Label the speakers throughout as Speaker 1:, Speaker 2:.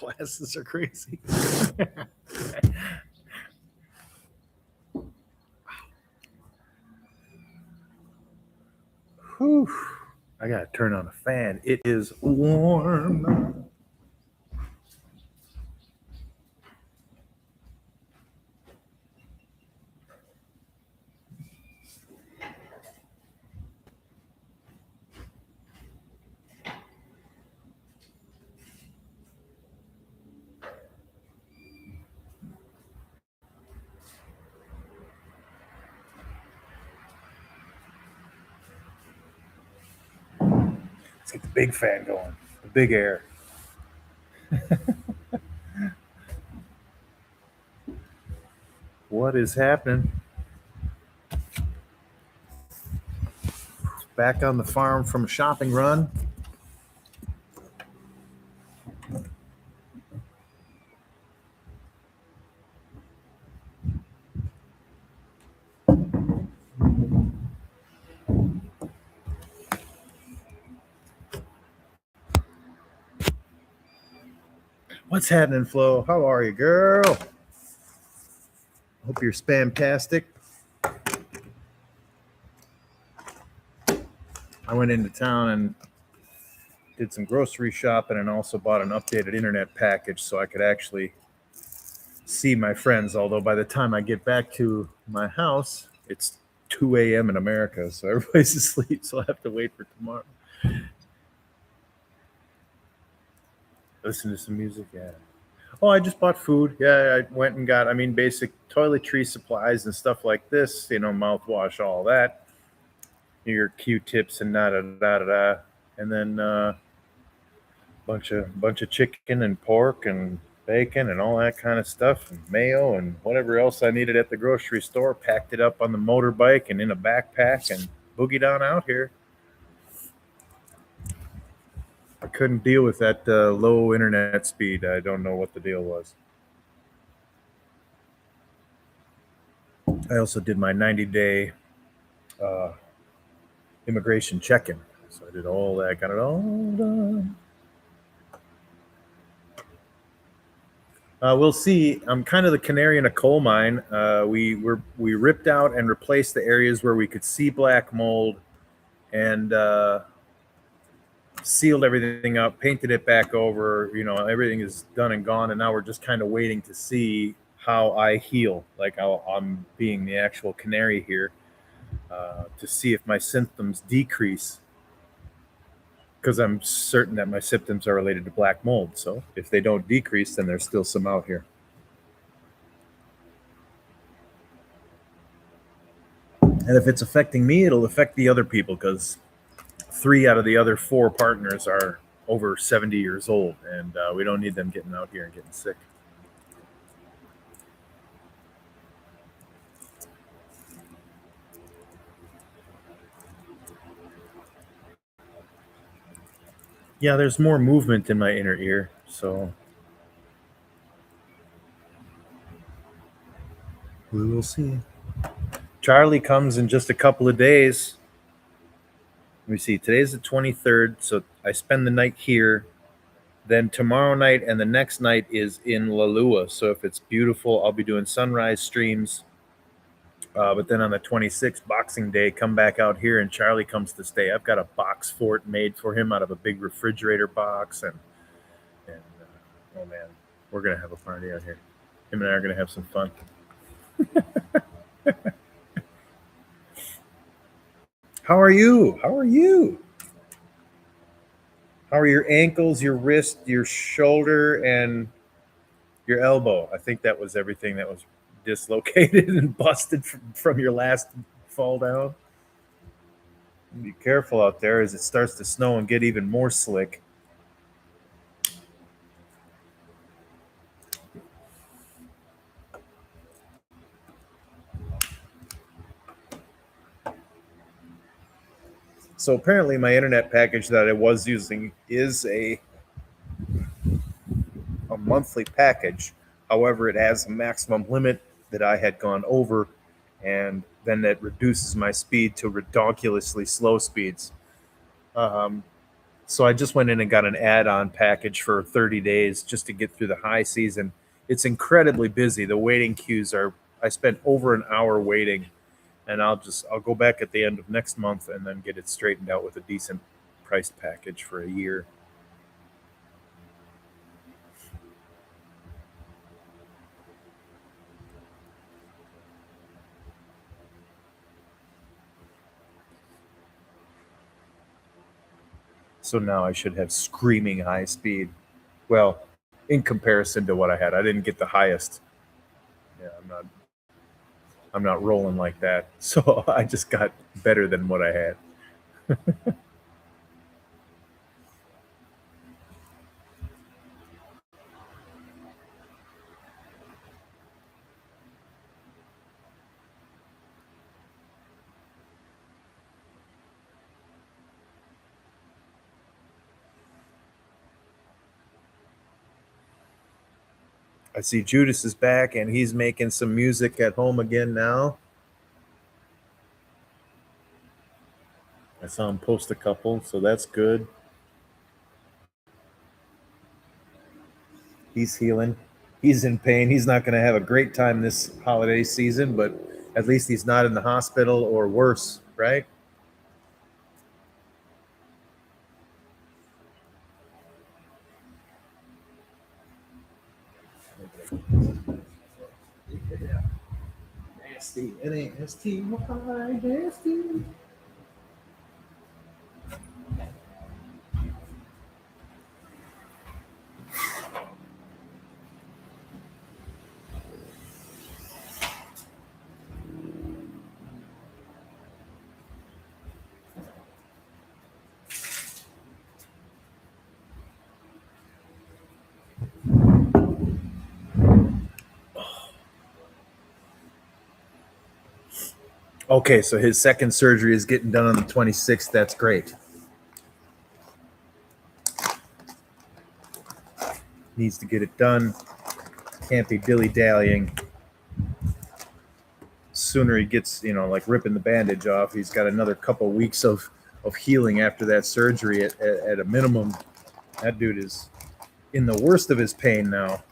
Speaker 1: glasses are crazy. Whew. I gotta turn on a fan. It is warm. Let's get the big fan going. The big air. What is happening? Back on the farm from a shopping run. What's happening, Flo? How are you, girl? Hope you're spamtastic. I went into town and did some grocery shopping and also bought an updated internet package so I could actually see my friends. Although by the time I get back to my house, it's 2 a.m. in America, so everybody's asleep, so I have to wait for tomorrow. Listen to some music, yeah. Oh, I just bought food. Yeah, I went and got, basic toiletry supplies and stuff like this, mouthwash, all that. Your Q-tips and da da da da da. And then bunch of chicken and pork and bacon and all that kind of stuff, and mayo and whatever else I needed at the grocery store. Packed it up on the motorbike and in a backpack and boogied on out here. I couldn't deal with that low internet speed. I don't know what the deal was. I also did my 90-day immigration check-in. So I did all that, got it all done. We'll see. I'm kind of the canary in a coal mine. We ripped out and replaced the areas where we could see black mold, and sealed everything up, painted it back over. Everything is done and gone, and now we're just kind of waiting to see how I heal, like how I'm being the actual canary here, to see if my symptoms decrease, because I'm certain that my symptoms are related to black mold. So if they don't decrease, then there's still some out here. And if it's affecting me, it'll affect the other people, because 3 out of the other 4 partners are over 70 years old, and we don't need them getting out here and getting sick. Yeah, there's more movement in my inner ear, so we will see. Charlie comes in just a couple of days. Let me see. Today's the 23rd, so I spend the night here. Then tomorrow night and the next night is in Lalua. So if it's beautiful, I'll be doing sunrise streams. But then on the 26th, Boxing Day, come back out here, and Charlie comes to stay. I've got a box fort made for him out of a big refrigerator box, and oh man, we're gonna have a party out here. Him and I are gonna have some fun. How are you? How are you? How are your ankles, your wrist, your shoulder, and your elbow? I think that was everything that was dislocated and busted from your last fall down. Be careful out there as it starts to snow and get even more slick. So apparently my internet package that I was using is a monthly package. However, it has a maximum limit that I had gone over, and then that reduces my speed to ridiculously slow speeds. Um, So I just went in and got an add-on package for 30 days just to get through the high season. It's incredibly busy. The waiting queues are I spent over an hour waiting, and I'll go back at the end of next month and then get it straightened out with a decent priced package for a year. So now I should have screaming high speed. Well, in comparison to what I had, I didn't get the highest. Yeah, I'm not rolling like that. So I just got better than what I had. I see Judas is back and he's making some music at home again now. I saw him post a couple, so that's good. He's healing. He's in pain. He's not going to have a great time this holiday season, but at least he's not in the hospital or worse, right? Nasty. N-A-S-T-Y, nasty. Okay, so his second surgery is getting done on the 26th. That's great. Needs to get it done. Can't be dilly dallying. Sooner he gets, like ripping the bandage off, he's got another couple weeks of healing after that surgery at a minimum. That dude is in the worst of his pain now.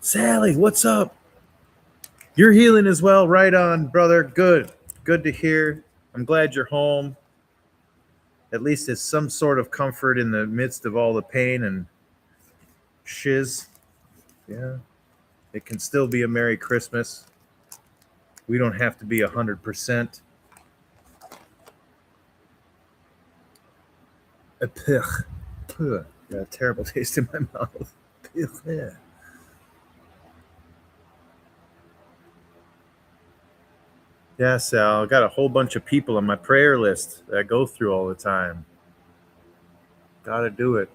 Speaker 1: Sally, what's up? You're healing as well. Right on, brother. Good. Good to hear. I'm glad you're home. At least it's some sort of comfort in the midst of all the pain and shiz. Yeah. It can still be a Merry Christmas. We don't have to be 100%. Ugh. Ugh. Got a terrible taste in my mouth. Ugh. Yeah, Sal. I got a whole bunch of people on my prayer list that I go through all the time. Gotta do it.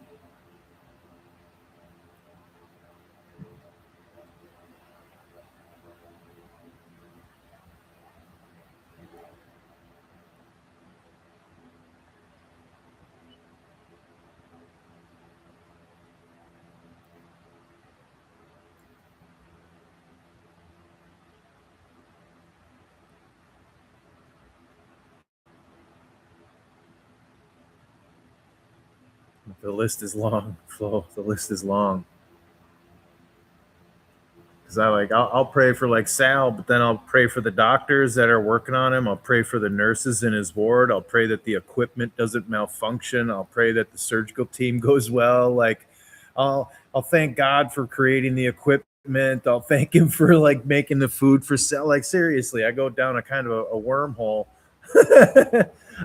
Speaker 1: The list is long, Flo. The list is long. Because I'll pray for like Sal, but then I'll pray for the doctors that are working on him. I'll pray for the nurses in his ward. I'll pray that the equipment doesn't malfunction. I'll pray that the surgical team goes well. Like, I'll thank God for creating the equipment. I'll thank him for like making the food for Sal. Like seriously, I go down a kind of a wormhole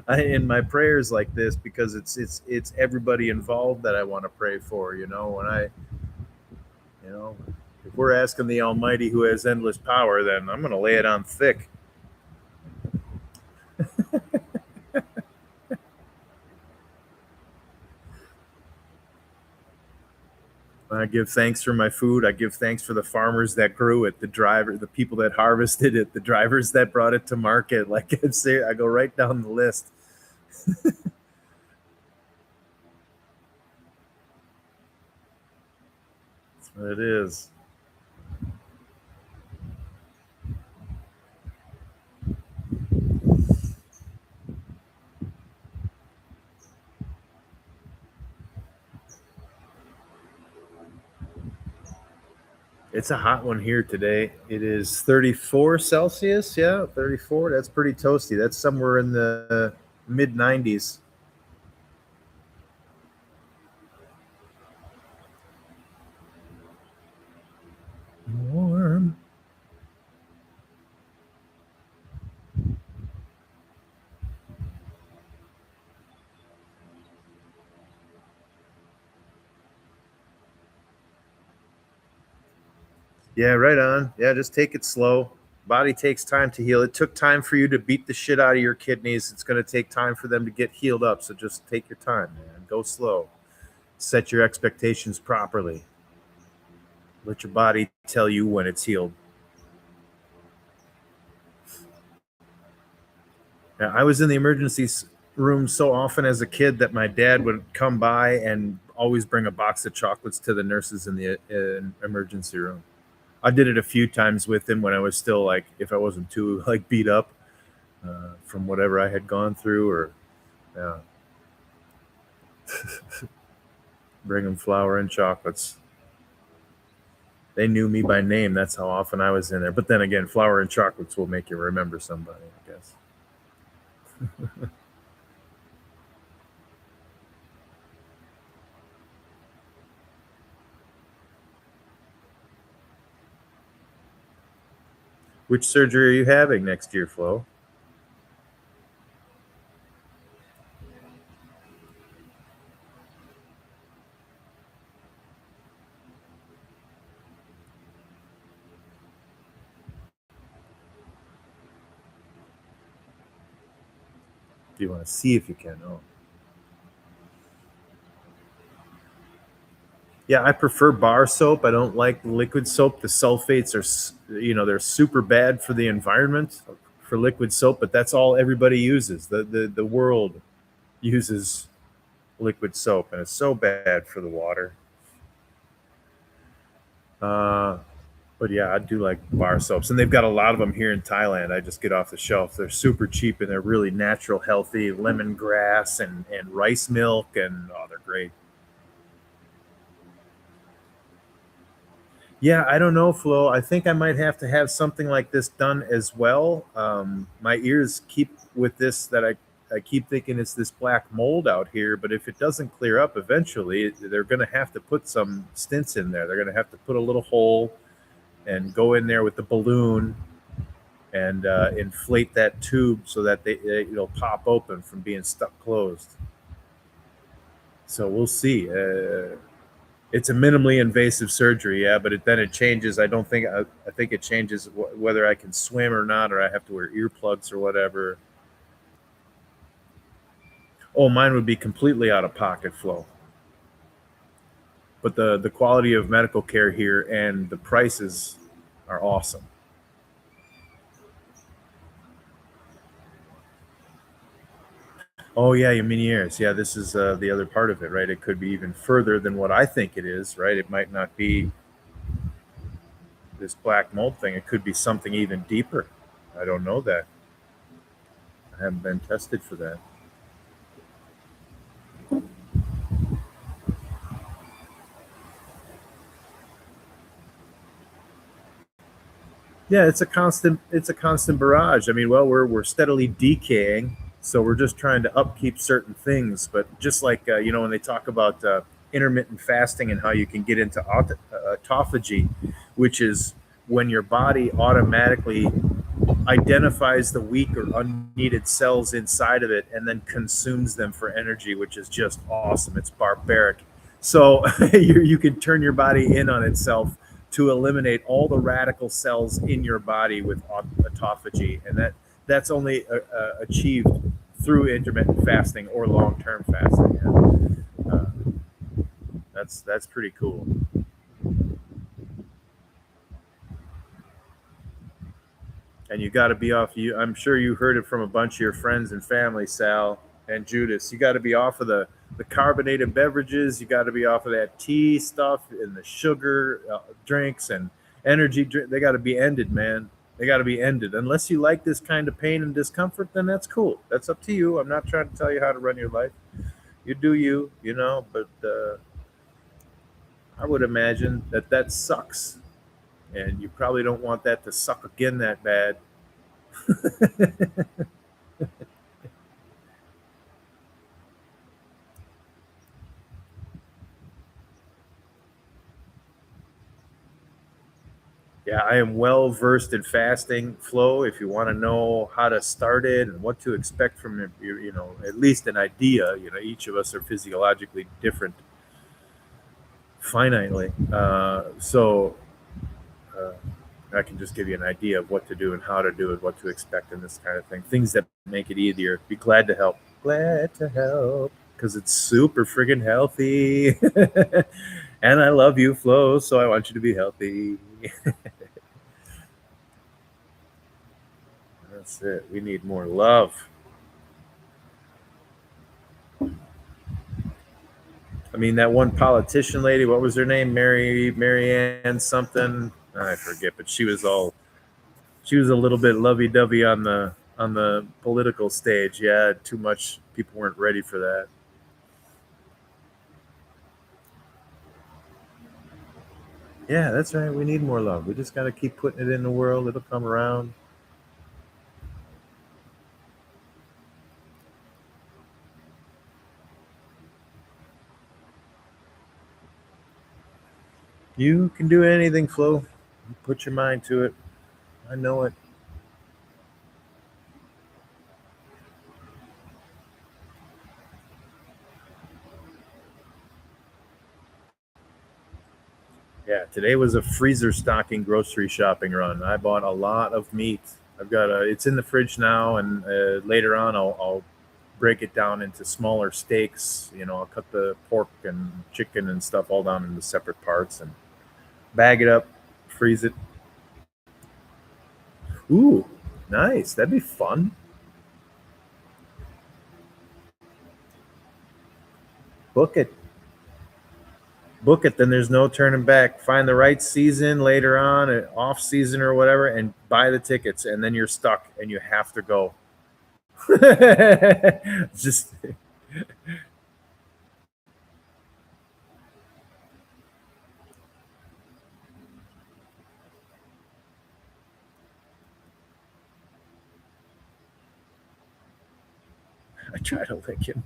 Speaker 1: in my prayers like this because it's everybody involved that I want to pray for. When you know, if we're asking the Almighty who has endless power, then I'm going to lay it on thick. I give thanks for my food. I give thanks for the farmers that grew it, the people that harvested it, the drivers that brought it to market. Like I go right down the list. That's what it is. It's a hot one here today. It is 34 Celsius. Yeah, 34. That's pretty toasty. That's somewhere in the mid 90s. Warm. Yeah, right on. Yeah, just take it slow. Body takes time to heal. It took time for you to beat the shit out of your kidneys. It's going to take time for them to get healed up. So just take your time, man. Go slow. Set your expectations properly. Let your body tell you when it's healed. Now, I was in the emergency room so often as a kid that my dad would come by and always bring a box of chocolates to the nurses in the emergency room. I did it a few times with him when I was still like, if I wasn't too like beat up from whatever I had gone through, or yeah, bring him flour and chocolates. They knew me by name. That's how often I was in there. But then again, flour and chocolates will make you remember somebody, I guess. Which surgery are you having next year, Flo? Do you want to see if you can? Oh, yeah, I prefer bar soap. I don't like liquid soap. The sulfates are, they're super bad for the environment for liquid soap, but that's all everybody uses. The world uses liquid soap, and it's so bad for the water. Uh, but yeah, I do like bar soaps, and they've got a lot of them here in Thailand. I just get off the shelf. They're super cheap and they're really natural, healthy, lemongrass and rice milk, and oh, they're great. Yeah, I don't know, Flo. I think I might have to have something like this done as well. My ears keep with this that I keep thinking it's this black mold out here, but if it doesn't clear up eventually, they're going to have to put some stints in there. They're going to have to put a little hole and go in there with the balloon and inflate that tube so that it'll pop open from being stuck closed. So we'll see. It's a minimally invasive surgery, yeah, but then it changes. I think it changes whether I can swim or not, or I have to wear earplugs or whatever. Oh, mine would be completely out of pocket, Flow. But the quality of medical care here and the prices are awesome. Oh yeah, Meniere's. Yeah, this is the other part of it, right? It could be even further than what I think it is, right? It might not be this black mold thing. It could be something even deeper. I don't know that. I haven't been tested for that. Yeah, it's a constant barrage. I mean, well, we're steadily decaying, so we're just trying to upkeep certain things. But just like when they talk about intermittent fasting and how you can get into autophagy, which is when your body automatically identifies the weak or unneeded cells inside of it and then consumes them for energy, which is just awesome. It's barbaric. So you can turn your body in on itself to eliminate all the radical cells in your body with autophagy, and that's only achieved through intermittent fasting or long-term fasting. Yeah. That's pretty cool. And you got to be off. I'm sure you heard it from a bunch of your friends and family, Sal and Judas. You got to be off of the carbonated beverages. You got to be off of that tea stuff and the sugar drinks and energy drink. They got to be ended, man. They got to be ended. Unless you like this kind of pain and discomfort, then that's cool. That's up to you. I'm not trying to tell you how to run your life. You do you. But I would imagine that sucks. and you probably don't want that to suck again that bad. Yeah, I am well versed in fasting flow. If you want to know how to start it and what to expect from it, at least an idea. Each of us are physiologically different, finitely. So uh, I can just give you an idea of what to do and how to do it, what to expect, and this kind of thing. Things that make it easier. Be glad to help. Glad to help because it's super friggin' healthy. And I love you, Flo. So I want you to be healthy. That's it. We need more love. I mean, that one politician lady, what was her name? Mary Ann something. I forget, but she was a little bit lovey dovey on the political stage. Yeah, too much. People weren't ready for that. Yeah, that's right. We need more love. We just got to keep putting it in the world. It'll come around. You can do anything, Flo. Put your mind to it. I know it. Yeah, today was a freezer stocking grocery shopping run. I bought a lot of meat. It's in the fridge now, and later on I'll break it down into smaller steaks. I'll cut the pork and chicken and stuff all down into separate parts and bag it up, freeze it. Ooh, nice. That'd be fun. Book it. Book it. Then there's no turning back. Find the right season later on, off season or whatever, and buy the tickets. And then you're stuck and you have to go. Just I try to lick him.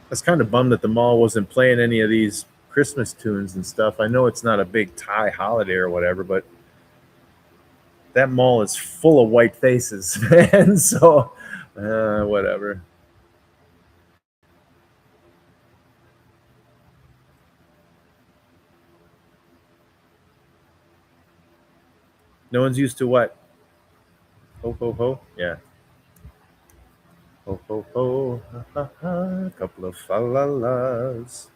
Speaker 1: I was kind of bummed that the mall wasn't playing any of these Christmas tunes and stuff. I know it's not a big Thai holiday or whatever, but that mall is full of white faces, man. So, whatever. No one's used to what? Ho, ho, ho. Yeah. Ho, ho, ho. Ha, ha, ha. A couple of falalas.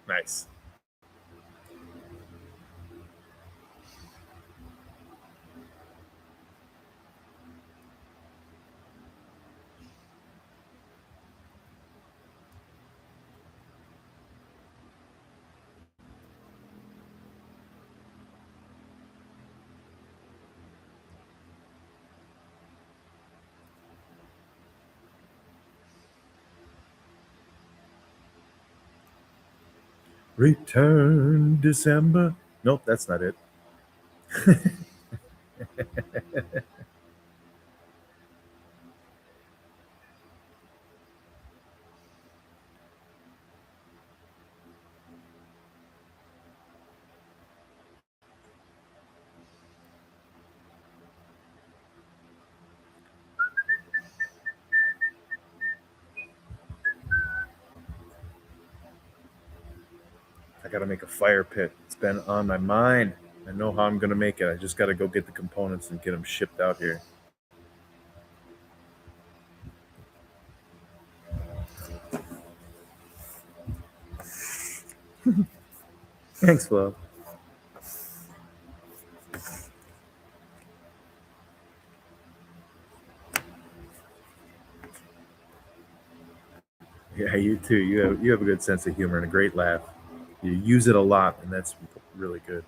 Speaker 1: Nice. Return December. Nope, that's not it. got to make a fire pit. It's been on my mind. I know how I'm going to make it. I just got to go get the components and get them shipped out here. Thanks, love. Yeah, you too. You have a good sense of humor and a great laugh. You use it a lot, and that's really good.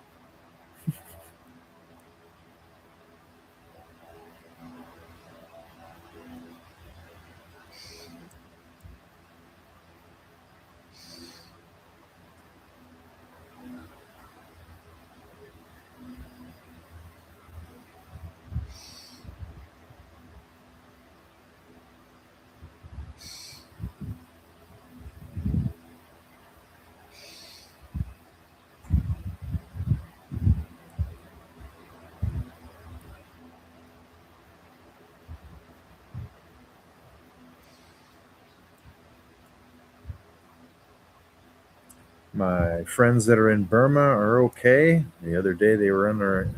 Speaker 1: My friends that are in Burma are okay. The other day they were under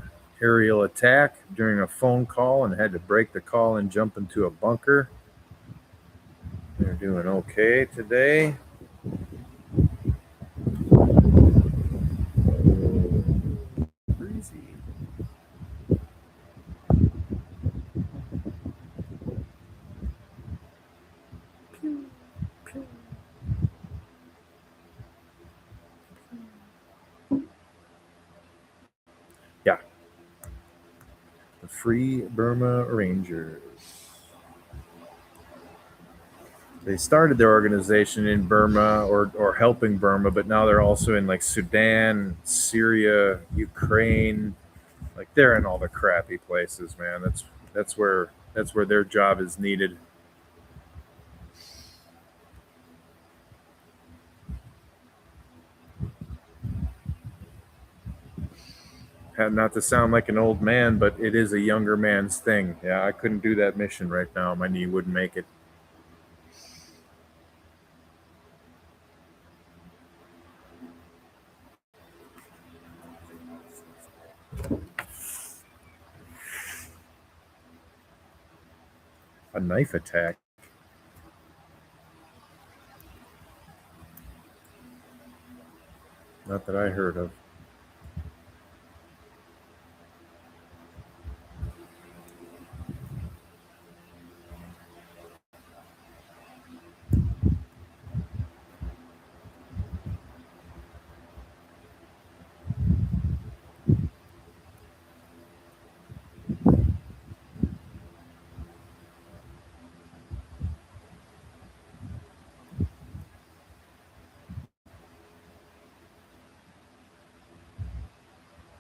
Speaker 1: aerial attack during a phone call and had to break the call and jump into a bunker. They're doing okay today. Breezy. Yeah, the Free Burma Rangers. They started their organization in Burma or helping Burma, but now they're also in like Sudan, Syria, Ukraine. Like they're in all the crappy places, man. That's where their job is needed. Not to sound like an old man, but it is a younger man's thing. Yeah, I couldn't do that mission right now. My knee wouldn't make it. A knife attack. Not that I heard of.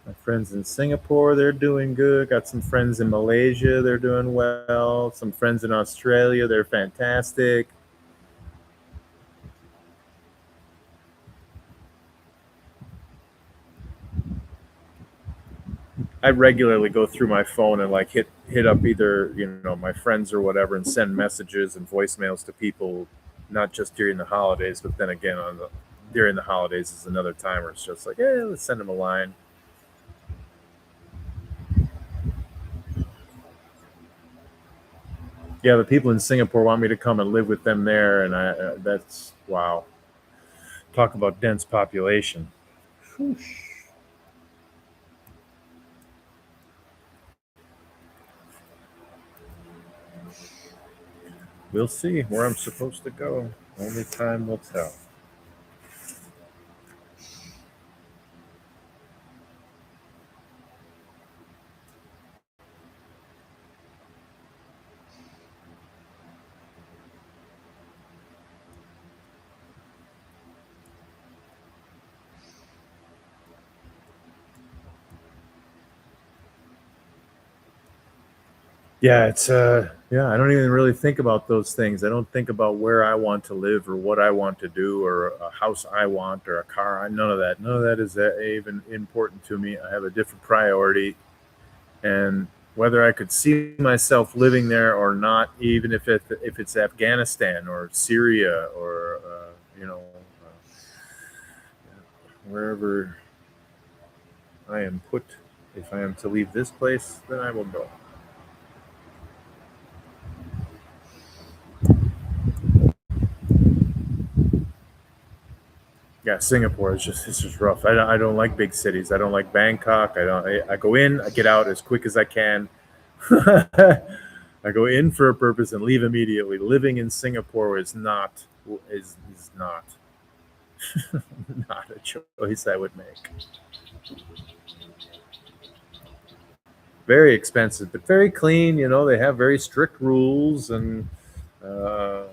Speaker 1: My friends in Singapore, they're doing good. Got some friends in Malaysia, they're doing well. Some friends in Australia, they're fantastic. I regularly go through my phone and like hit up either my friends or whatever and send messages and voicemails to people, not just during the holidays, but then again on the during the holidays is another time where it's just like, yeah, let's send them a line. Yeah, the people in Singapore want me to come and live with them there, and that's wow. Talk about dense population. We'll see where I'm supposed to go. Only time will tell. Yeah, I don't even really think about those things. I don't think about where I want to live or what I want to do or a house I want or a car. None of that. None of that is even important to me. I have a different priority, and whether I could see myself living there or not, even if it's Afghanistan or Syria or wherever I am put. If I am to leave this place, then I will go. Yeah, Singapore is just it's just rough. I don't like big cities. I don't like Bangkok. I go in, I get out as quick as I can. I go in for a purpose and leave immediately. Living in Singapore is not not a choice I would make. Very expensive, but very clean. You know, they have very strict rules, and uh,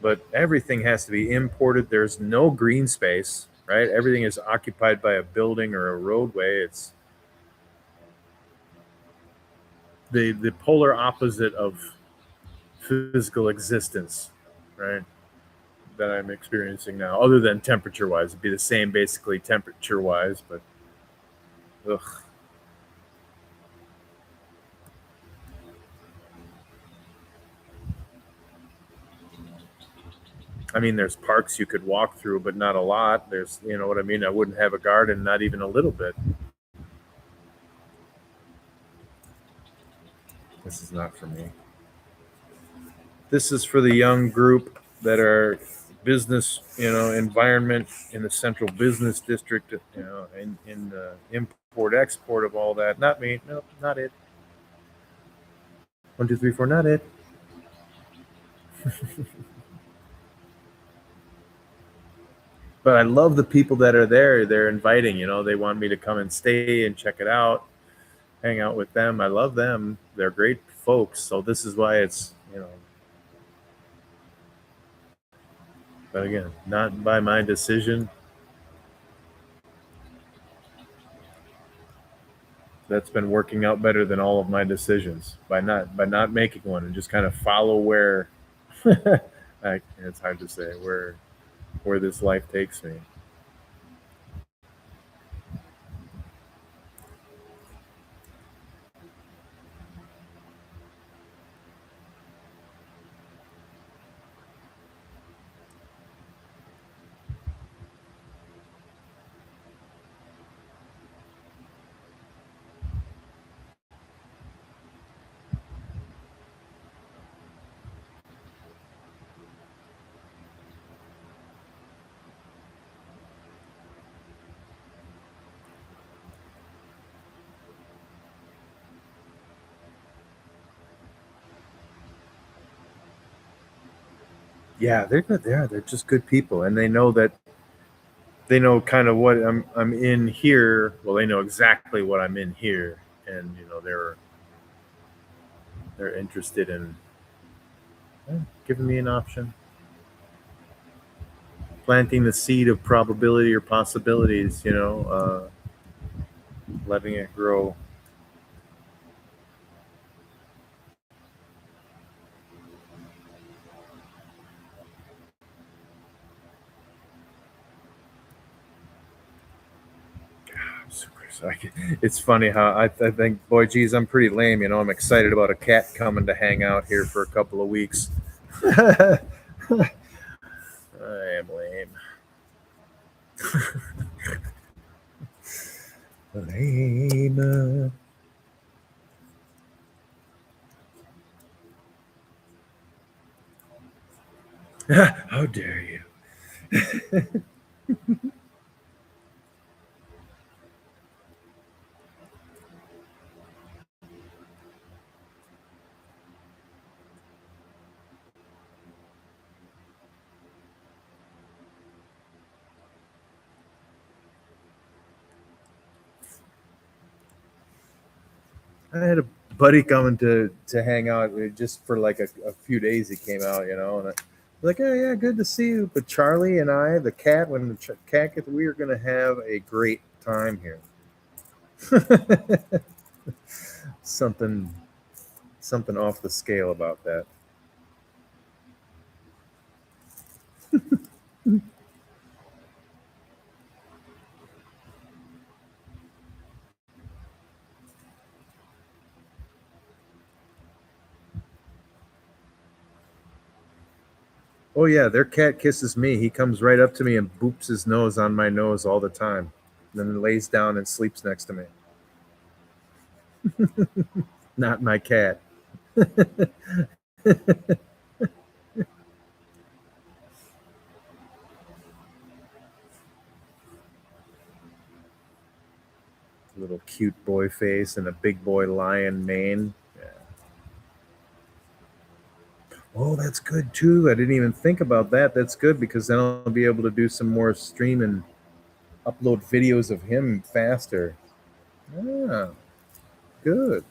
Speaker 1: but everything has to be imported. There's no green space, right? Everything is occupied by a building or a roadway. It's the polar opposite of physical existence, right? That I'm experiencing now. Other than temperature wise, it'd be the same basically temperature wise, but ugh. I mean, there's parks you could walk through, but not a lot. There's, you know what I mean. I wouldn't have a garden, not even a little bit. This is not for me. This is for the young group that are business, you know, environment in the central business district, you know, in the import export of all that. Not me. No, not it. One, two, three, four. Not it. But I love the people that are there. They're inviting. You know, they want me to come and stay and check it out, hang out with them. I love them. They're great folks. So this is why it's, you know, but again, not by my decision. That's been working out better than all of my decisions by not making one and just kind of follow where it's hard to say where this life takes me. Yeah, they're good. They're just good people, and they know that they know kind of what I'm in here. Well, they know exactly what I'm in here, and you know they're interested in giving me an option, planting the seed of probability or possibilities. You know, letting it grow. Super excited. It's funny how I think, boy, geez, I'm pretty lame. You know, I'm excited about a cat coming to hang out here for a couple of weeks. I am lame. Lame. How dare you? I had a buddy coming to hang out just for like a few days. He came out, you know, and I was like, oh yeah, good to see you. But Charlie and I, the cat, when the cat gets, we are going to have a great time here. something something off the scale about that. Oh yeah, their cat kisses me. He comes right up to me and boops his nose on my nose all the time. Then lays down and sleeps next to me. Not my cat. Little cute boy face and a big boy lion mane. Yeah. Oh, that's good too. I didn't even think about that. That's good because then I'll be able to do some more stream and upload videos of him faster. Yeah, good.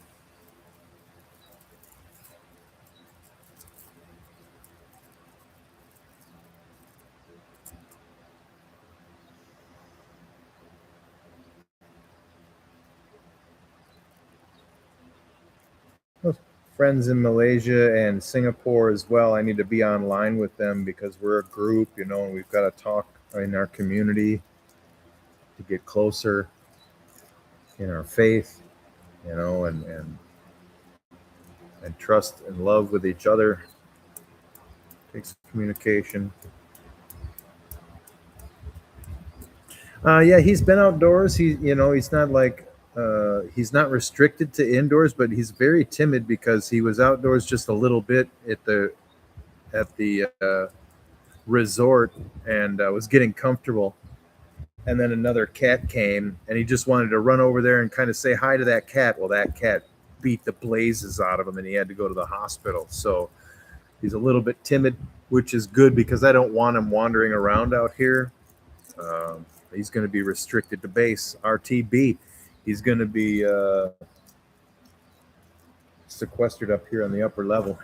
Speaker 1: Well, friends in Malaysia and Singapore as well. I need to be online with them because we're a group, and we've got to talk in our community to get closer in our faith, and trust and love with each other. Takes communication. Yeah, he's been outdoors. He's not like he's not restricted to indoors, but he's very timid because he was outdoors just a little bit at the resort and was getting comfortable. And then another cat came, and he just wanted to run over there and kind of say hi to that cat. Well, that cat beat the blazes out of him, and he had to go to the hospital. So he's a little bit timid, which is good because I don't want him wandering around out here. He's going to be restricted to base RTB. He's going to be sequestered up here on the upper level.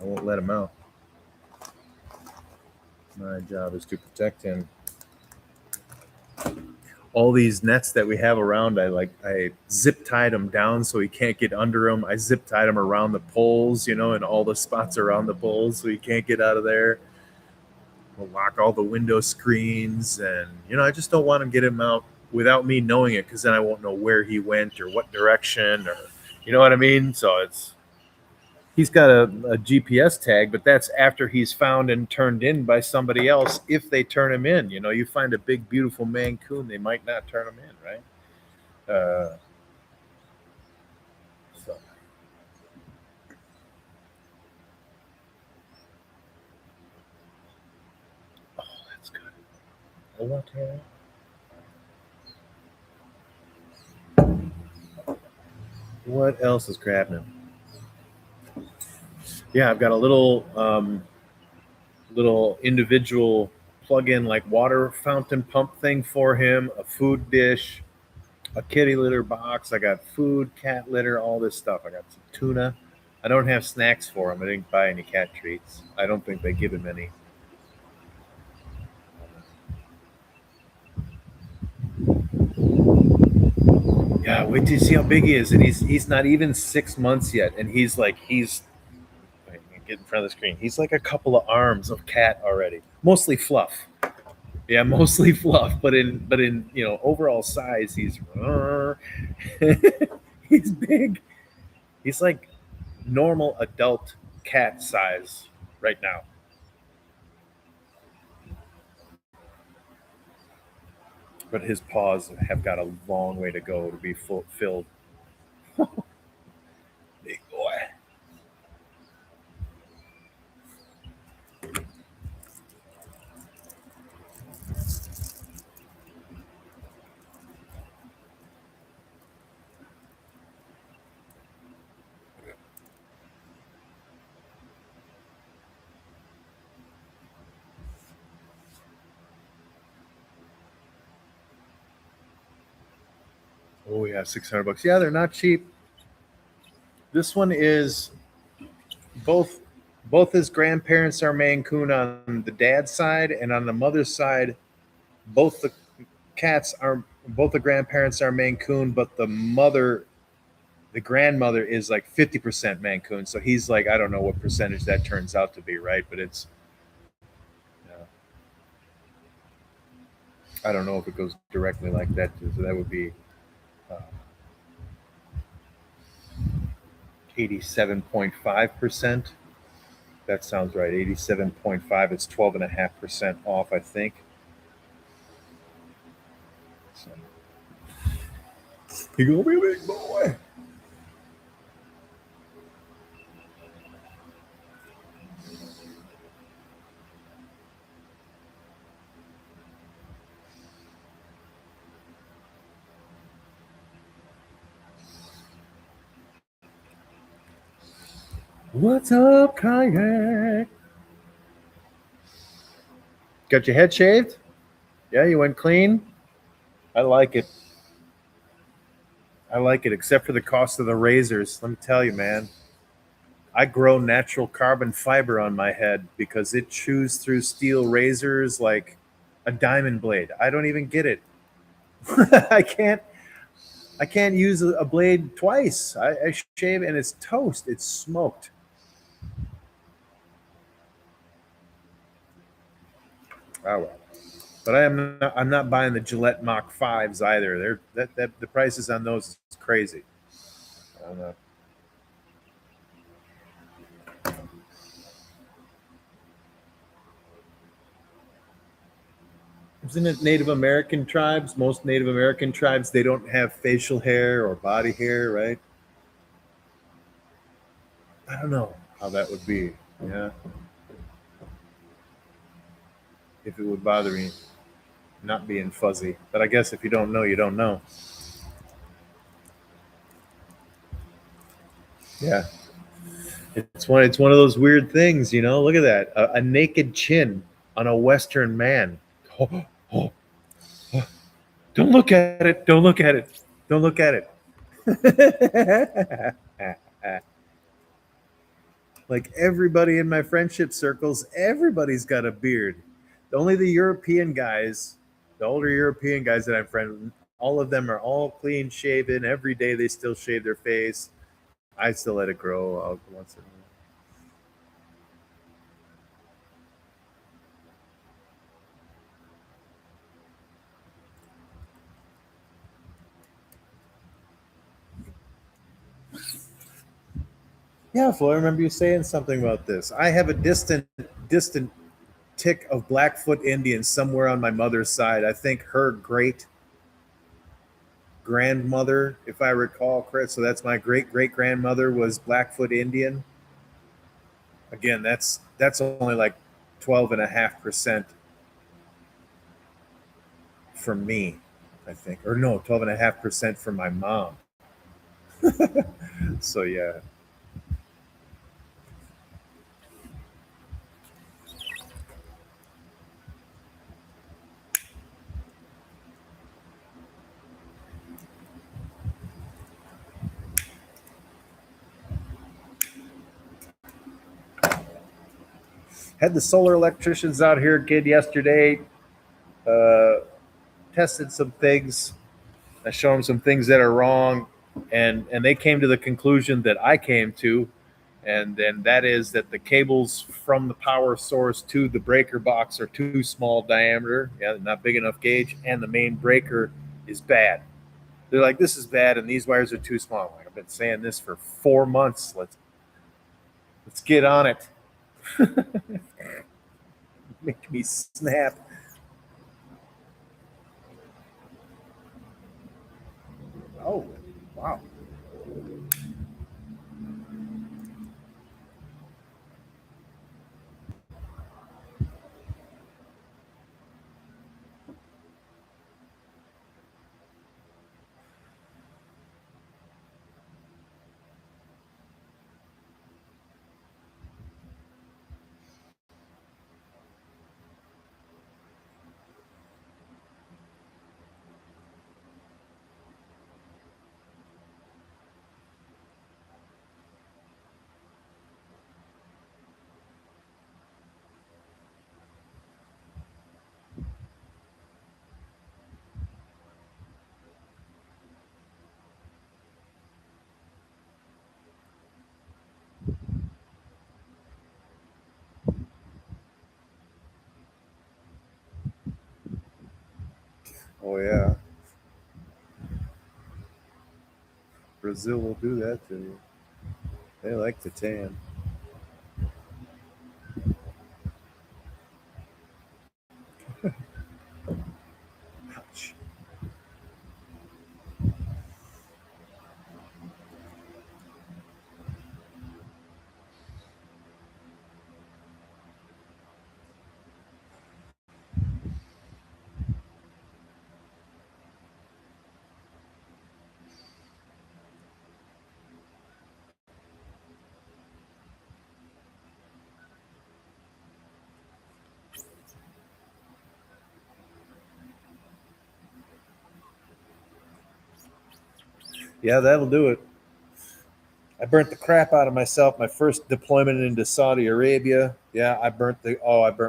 Speaker 1: I won't let him out. My job is to protect him. All these nets that we have around, I zip tied them down so he can't get under them. I zip tied them around the poles, and all the spots around the poles so he can't get out of there. We'll lock all the window screens, and I just don't want to get him out without me knowing it, because then I won't know where he went or what direction, or you know what I mean. So he's got a GPS tag, but that's after he's found and turned in by somebody else. If they turn him in, you find a big beautiful Mancoon, they might not turn him in, right? So that's good. I want to. What else is grabbing him? Yeah, I've got a little individual plug-in like water fountain pump thing for him, a food dish, a kitty litter box. I got food, cat litter, all this stuff. I got some tuna. I don't have snacks for him. I didn't buy any cat treats. I don't think they give him any. Yeah, wait till you see how big he is, and he's not even 6 months yet, and he's wait, get in front of the screen. He's like a couple of arms of cat already, mostly fluff. Yeah, mostly fluff, but in overall size, he's he's big. He's like normal adult cat size right now. But his paws have got a long way to go to be filled. Big boy. Oh yeah, $600. Yeah, they're not cheap. This one is both both his grandparents are Maine Coon on the dad's side, and on the mother's side, both the both the grandparents are Maine Coon, but the grandmother is like 50% Mancoon. So he's like, I don't know what percentage that turns out to be, right? But I don't know if it goes directly like that. So that would be uh, 87.5%. That sounds right. 87.5. It's 12.5% off, I think. So, you gonna be a big boy. What's up, kayak? Got your head shaved? Yeah, you went clean. I like it. I like it, except for the cost of the razors. Let me tell you, man. I grow natural carbon fiber on my head because it chews through steel razors like a diamond blade. I don't even get it. I can't. I can't use a blade twice. I shave and it's toast. It's smoked. Oh well. But I'm not buying the Gillette Mach fives either. That the prices on those is crazy. I don't know. Isn't it Native American tribes? Most Native American tribes they don't have facial hair or body hair, right? I don't know how that would be. Yeah, if it would bother me not being fuzzy. But I guess if you don't know, you don't know. Yeah, it's one of those weird things, you know. Look at that, a naked chin on a Western man. Oh, oh, oh. Don't look at it. Don't look at it. Don't look at it. Like everybody in my friendship circles, everybody's got a beard. Only the European guys, the older European guys that I'm friends with, all of them are all clean shaven. Every day they still shave their face. I still let it grow out once in a while. Yeah, Flo, I remember you saying something about this. I have a distant tick of Blackfoot Indian somewhere on my mother's side. I think her great grandmother, if I recall correct. So that's my great great grandmother was Blackfoot Indian. Again, that's only like 12.5% for me, I think. Or no, 12.5% for my mom. So yeah. Had the solar electricians out here kid yesterday, uh, tested some things. I showed them some things that are wrong, and they came to the conclusion that I came to, and that is that the cables from the power source to the breaker box are too small diameter, yeah, not big enough gauge, and the main breaker is bad. They're like, this is bad, and these wires are too small. I'm like, I've been saying this for 4 months. Let's get on it. Make me snap. Oh, wow. Oh yeah, Brazil will do that to you. They like to tan. Yeah, that'll do it. I burnt the crap out of myself. My first deployment into Saudi Arabia. Yeah, I burnt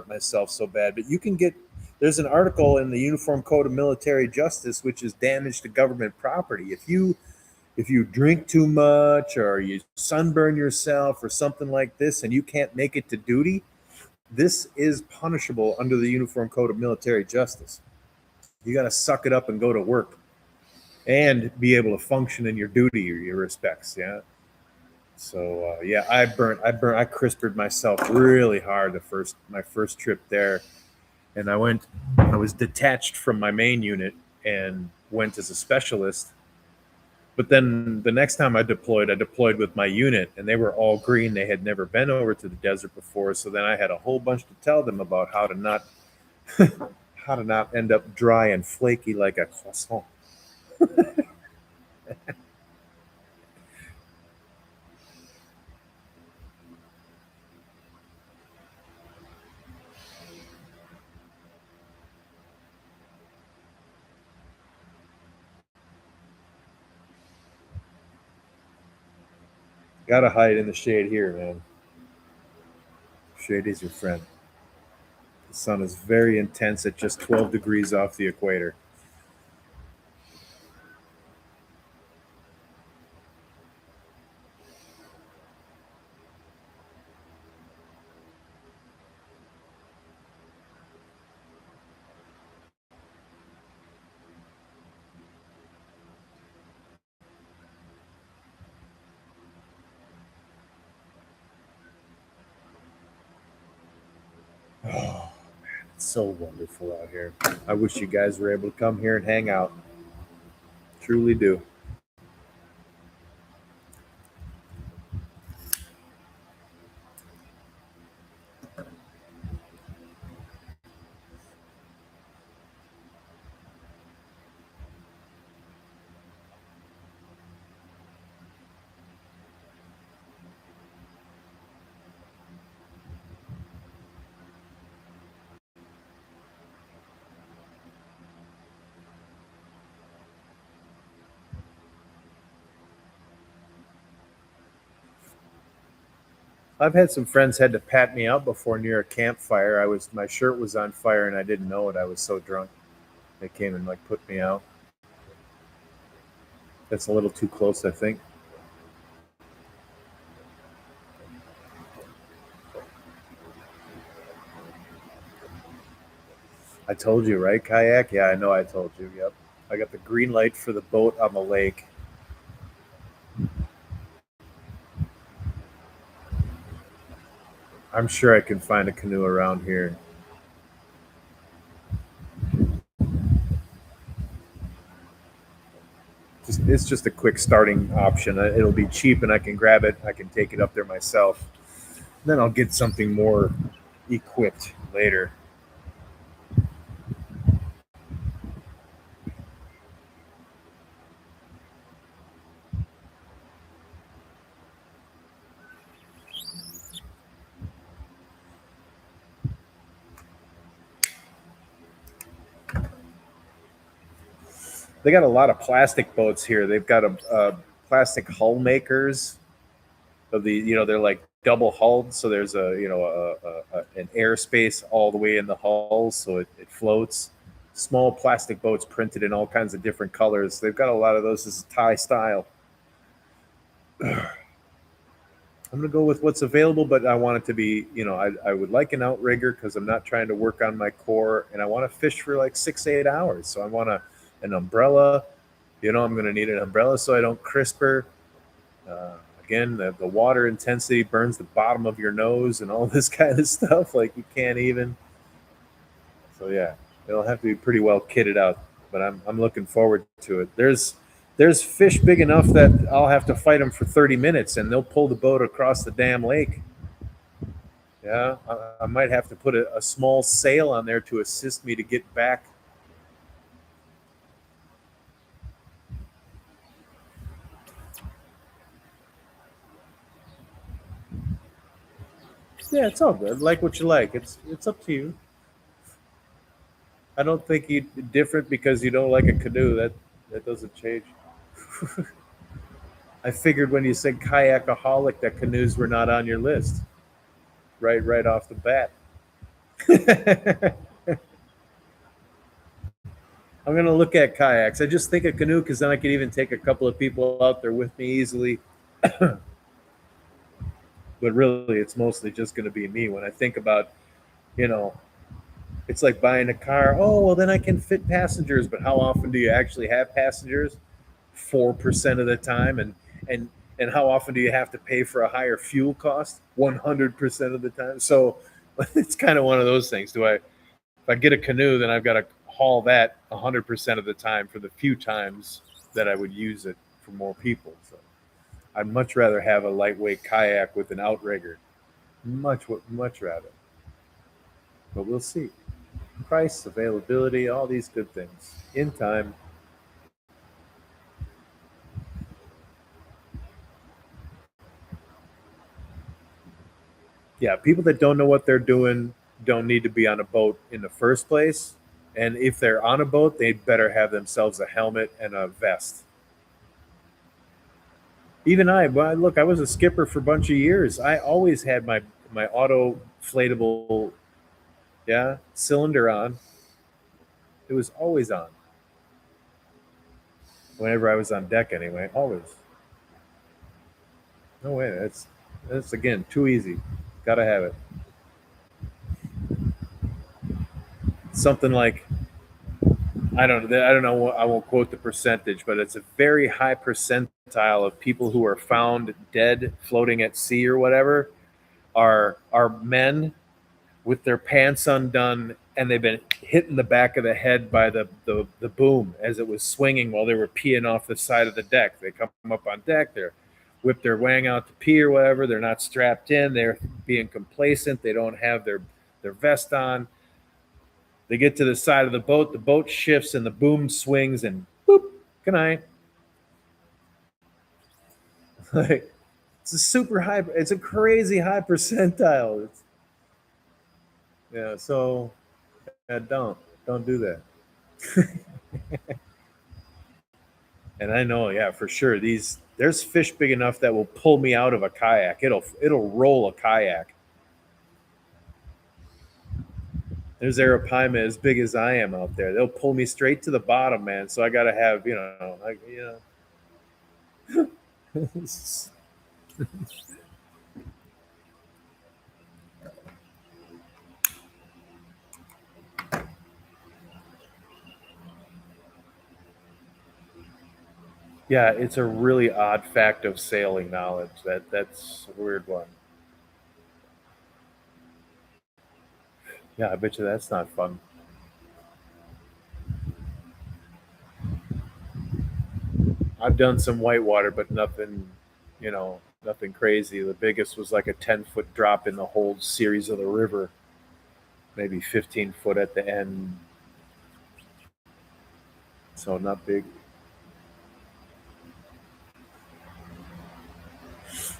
Speaker 1: myself so bad. But you can get there's an article in the Uniform Code of Military Justice which is damage to government property. If you drink too much or you sunburn yourself or something like this and you can't make it to duty, this is punishable under the Uniform Code of Military Justice. You got to suck it up and go to work and be able to function in your duty or your respects. Yeah. So yeah, I crispered myself really hard my first trip there, and I was detached from my main unit and went as a specialist. But then the next time I deployed with my unit, and they were all green. They had never been over to the desert before, so then I had a whole bunch to tell them about how to not how to not end up dry and flaky like a croissant. Gotta hide in the shade here, man. Shade is your friend. The sun is very intense at just 12 degrees off the equator. Oh, it's so wonderful out here. I wish you guys were able to come here and hang out. Truly do. I've had some friends had to pat me out before near a campfire. My shirt was on fire and I didn't know it. I was so drunk. They came and like put me out. That's a little too close, I think. I told you, right, kayak? Yeah, I know I told you. Yep. I got the green light for the boat on the lake. I'm sure I can find a canoe around here. It's just a quick starting option. It'll be cheap and I can grab it. I can take it up there myself. Then I'll get something more equipped later. They got a lot of plastic boats here. They've got a plastic hull makers of they're like double hulled, so there's an airspace all the way in the hull, so it floats. Small plastic boats printed in all kinds of different colors. They've got a lot of those as Thai style. I'm gonna go with what's available, but I want it to be, I would like an outrigger because I'm not trying to work on my core, and I want to fish for like 6 8 hours. So I want an umbrella. I'm gonna need an umbrella so I don't crisper. Uh, Again, the water intensity burns the bottom of your nose and all this kind of stuff. Like you can't even. So yeah, it'll have to be pretty well kitted out. But I'm looking forward to it. There's fish big enough that I'll have to fight them for 30 minutes, and they'll pull the boat across the damn lake. Yeah, I might have to put a small sail on there to assist me to get back. Yeah, it's all good. Like what you like. It's up to you. I don't think you different because you don't like a canoe. That doesn't change. I figured when you said kayakaholic that canoes were not on your list. Right off the bat. I'm gonna look at kayaks. I just think a canoe because then I could even take a couple of people out there with me easily. But really, it's mostly just gonna be me. When I think about, you know, it's like buying a car. Oh, well, then I can fit passengers. But how often do you actually have passengers? 4% of the time, and and how often do you have to pay for a higher fuel cost? 100% of the time. So it's kind of one of those things. If I get a canoe, then I've got to haul that 100% of the time for the few times that I would use it for more people. So I'd much rather have a lightweight kayak with an outrigger. Much rather. But we'll see. Price, availability, all these good things in time. Yeah, people that don't know what they're doing don't need to be on a boat in the first place. And if they're on a boat, they'd better have themselves a helmet and a vest. Even well, look, I was a skipper for a bunch of years. I always had my auto inflatable, yeah, cylinder on. It was always on whenever I was on deck. Anyway, always. No way. That's again too easy. Got to have it. Something like I don't know. I won't quote the percentage, but it's a very high percentile of people who are found dead floating at sea or whatever are men with their pants undone and they've been hit in the back of the head by the boom as it was swinging while they were peeing off the side of the deck. They come up on deck, they're whip their wang out to pee or whatever. They're not strapped in. They're being complacent. They don't have their vest on. They get to the side of the boat shifts and the boom swings and boop, good night. Like it's a super high, it's a crazy high percentile. Yeah, so yeah, don't do that. And I know, yeah, for sure. There's fish big enough that will pull me out of a kayak. It'll roll a kayak. There's arapaima as big as I am out there. They'll pull me straight to the bottom, man. So I gotta have, yeah, it's a really odd fact of sailing knowledge. That's a weird one. Yeah, I bet you that's not fun. I've done some whitewater, but nothing crazy. The biggest was like a 10-foot drop in the whole series of the river, maybe 15 foot at the end. So not big.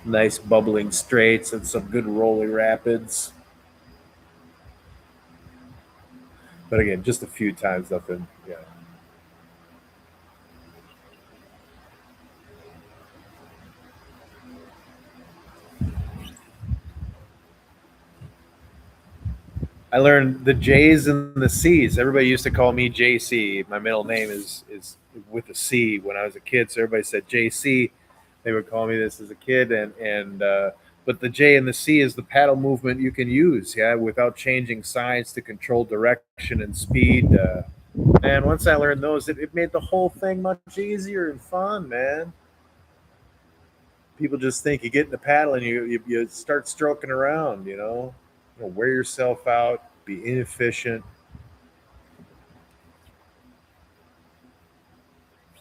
Speaker 1: Nice bubbling straits and some good rolling rapids. But again, just a few times, nothing. Yeah. I learned the J's and the C's. Everybody used to call me JC. My middle name is with a C. When I was a kid, so everybody said JC. They would call me this as a kid, and but the J and the C is the paddle movement you can use, yeah, without changing sides to control direction and speed. And once I learned those, it made the whole thing much easier and fun, man. People just think you get in the paddle and you start stroking around, wear yourself out, be inefficient.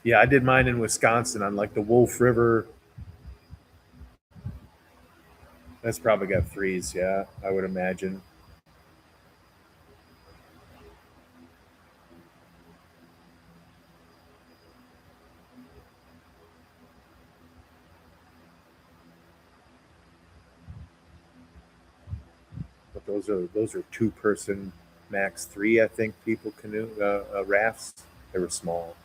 Speaker 1: Yeah, I did mine in Wisconsin on like the Wolf River. That's probably got threes, yeah, I would imagine. But those are two person max three, I think, people canoe rafts. They were small.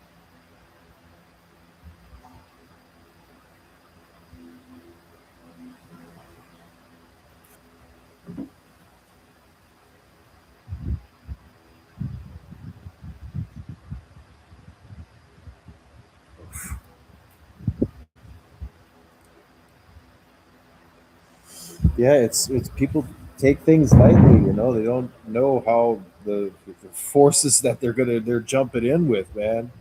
Speaker 1: Yeah, it's people take things lightly. They don't know how the forces that they're jumping in with, man.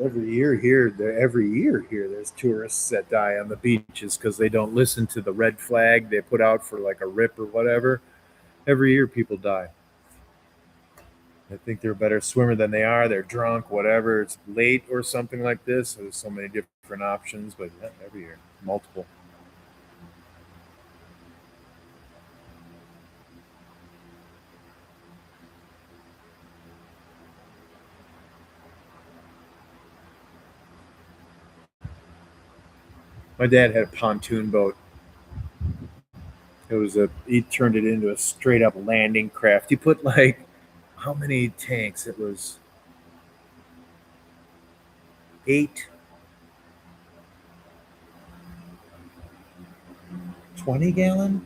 Speaker 1: Every year here, there's tourists that die on the beaches because they don't listen to the red flag they put out for like a rip or whatever. Every year, people die. They think they're a better swimmer than they are. They're drunk, whatever. It's late or something like this. So there's so many different options, but yeah, every year, multiple. My dad had a pontoon boat. He turned it into a straight up landing craft. He put like how many tanks? It was eight, 20-gallon.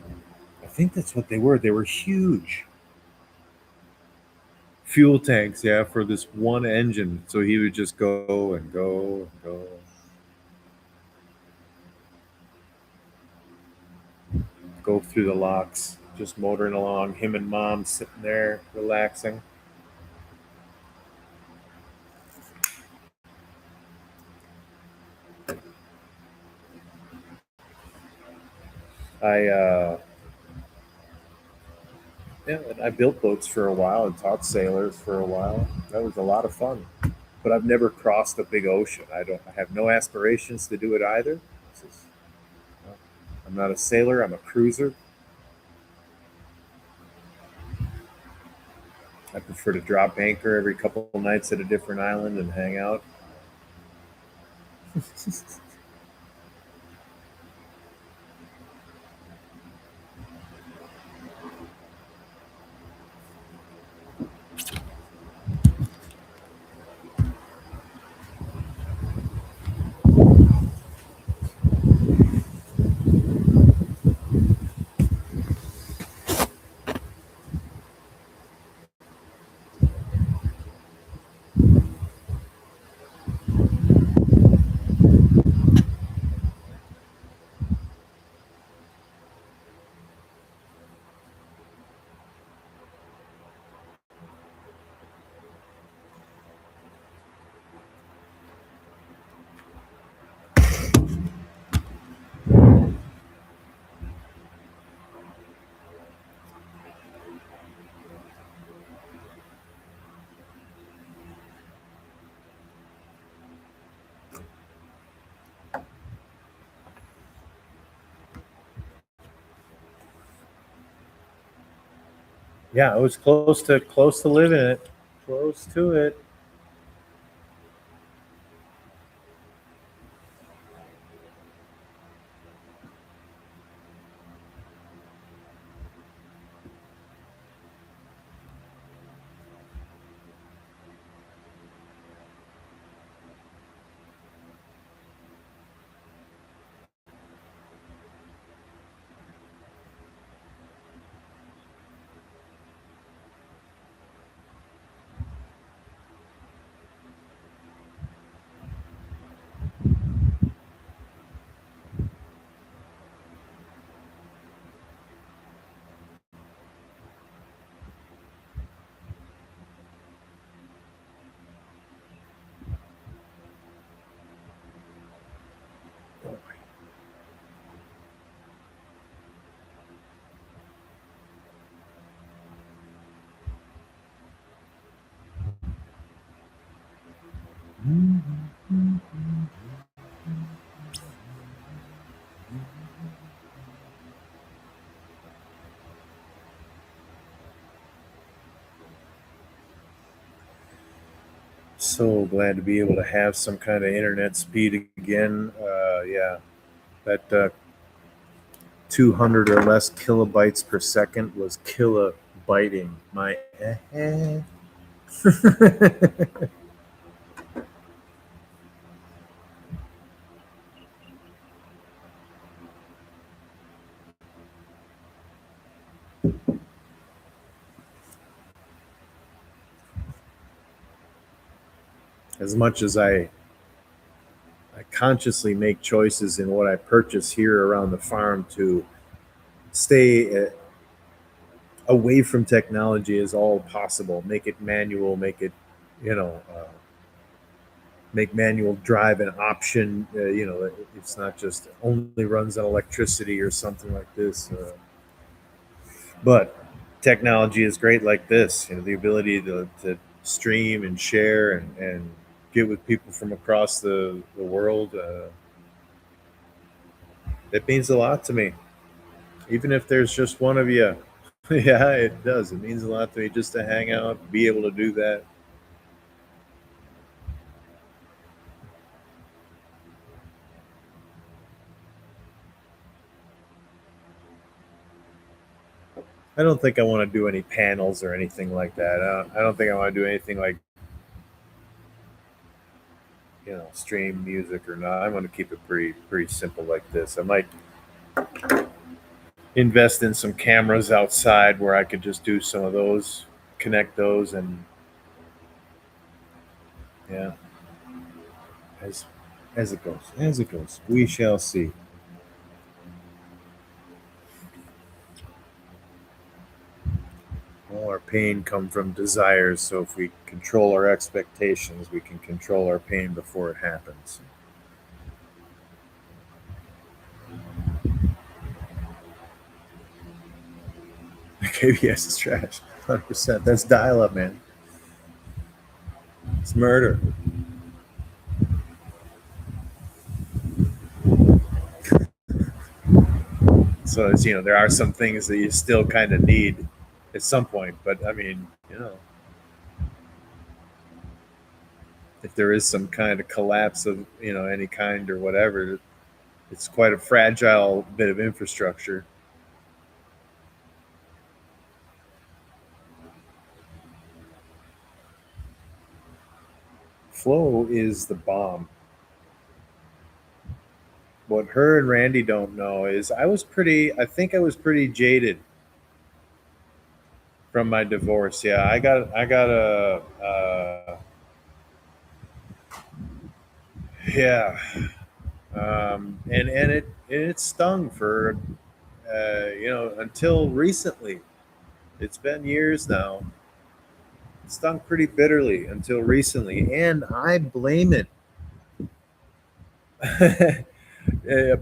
Speaker 1: I think that's what they were. They were huge fuel tanks, yeah, for this one engine. So he would just go and go and go, go through the locks, just motoring along. Him and mom sitting there relaxing. I Yeah, and I built boats for a while and taught sailors for a while. That was a lot of fun. But I've never crossed a big ocean. I have no aspirations to do it either. This is, I'm not a sailor. I'm a cruiser. I prefer to drop anchor every couple of nights at a different island and hang out. Yeah, I was close to living it. Close to it. So glad to be able to have some kind of internet speed again. Yeah, that 200 or less kilobytes per second was kilobyting my head. As much as I consciously make choices in what I purchase here around the farm to stay away from technology as all possible, make it manual, make it, you know, make manual drive an option. It's not just only runs on electricity or something like this. But technology is great like this. The ability to stream and share and get with people from across the world. It means a lot to me. Even if there's just one of you. Yeah, it does. It means a lot to me just to hang out, be able to do that. I don't think I want to do any panels or anything like that. I don't think I want to do anything like, stream music or not. I'm going to keep it pretty simple like this. I might invest in some cameras outside where I could just do some of those, connect those, and yeah, as as it goes, we shall see. All our pain come from desires, so if we control our expectations, we can control our pain before it happens. KBS is trash. 100%. That's dial up, man. It's murder. So it's, there are some things that you still kind of need at some point. But I mean, if there is some kind of collapse of, any kind or whatever, it's quite a fragile bit of infrastructure. Flow is the bomb. What her and Randy don't know is I think I was pretty jaded from my divorce. Yeah, I got yeah, and it stung for, until recently. It's been years now. It stung pretty bitterly until recently, and I blame it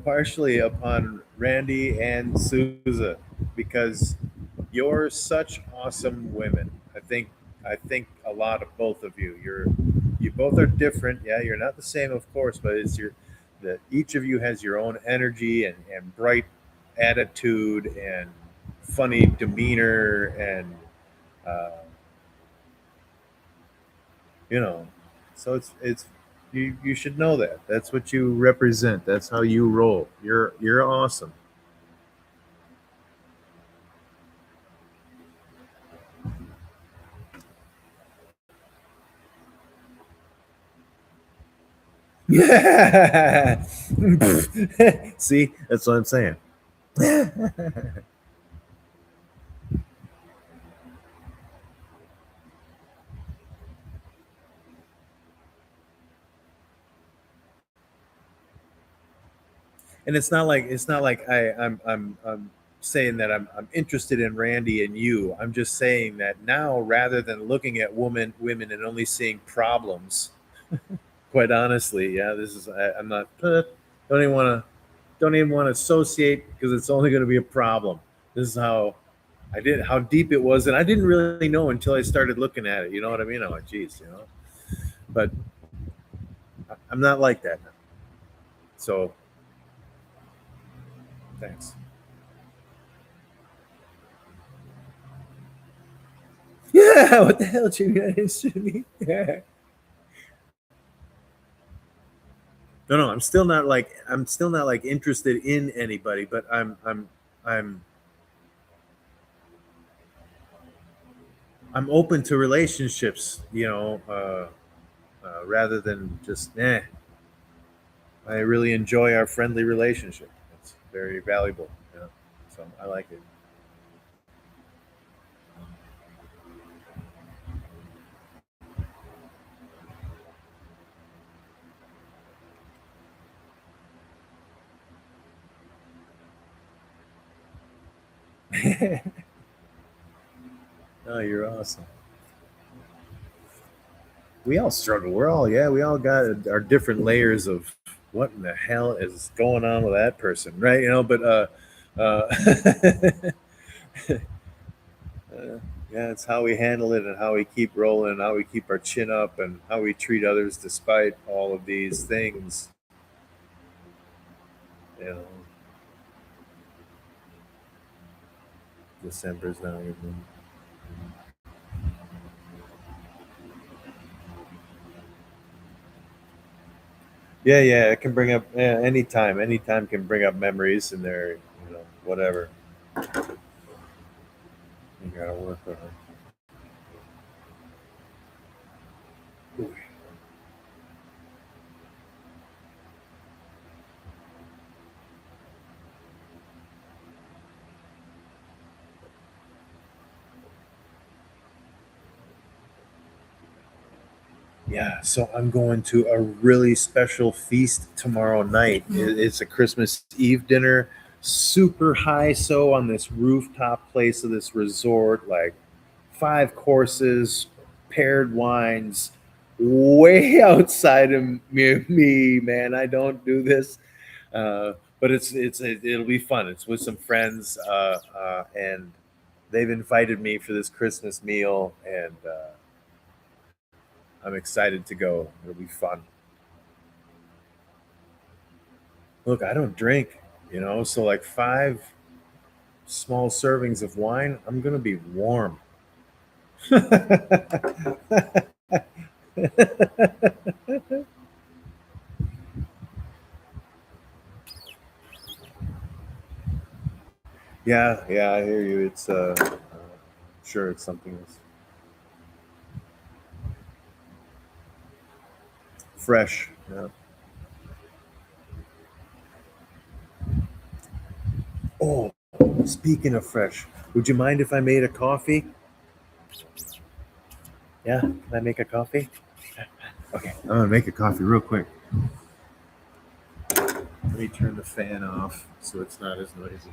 Speaker 1: partially upon Randy and Souza because you're such awesome women. I think a lot of both of you. You both are different. Yeah, you're not the same, of course, but it's your that each of you has your own energy and bright attitude and funny demeanor and uh, you know so it's you should know that that's what you represent, that's how you roll. You're awesome. Yeah. See, that's what I'm saying. And it's not like I'm saying that I'm interested in Randy and you. I'm just saying that now, rather than looking at women and only seeing problems, quite honestly, yeah, I'm not don't even want to don't even want to associate because it's only going to be a problem. This is how deep it was, and I didn't really know until I started looking at it. You know what I mean? I'm like, geez, but I'm not like that now. So thanks. Yeah, what the hell, Jimmy? That interested me. Yeah. No, I'm still not like interested in anybody, but I'm I'm open to relationships. Rather than just I really enjoy our friendly relationship. It's very valuable. So I like it. Oh, you're awesome. We all struggle. We all got our different layers of what in the hell is going on with that person, right? But uh, yeah, it's how we handle it and how we keep rolling, and how we keep our chin up, and how we treat others despite all of these things. You know, December's not even. Yeah, yeah, it can bring up, yeah, anytime. Anytime can bring up memories, and they're, whatever. You gotta work with it. Yeah, so I'm going to a really special feast tomorrow night. It's a Christmas Eve dinner, super high so on this rooftop place of this resort, like 5 courses, paired wines, way outside of me, man. I don't do this, but it'll be fun. It's with some friends, and they've invited me for this Christmas meal, and I'm excited to go. It'll be fun. Look, I don't drink, so like 5 small servings of wine, I'm gonna be warm. Yeah, yeah, I hear you. It's sure it's something that's fresh. Yeah. Oh, speaking of fresh, would you mind if I made a coffee? Yeah, can I make a coffee? Okay, I'm gonna make a coffee real quick. Let me turn the fan off so it's not as noisy.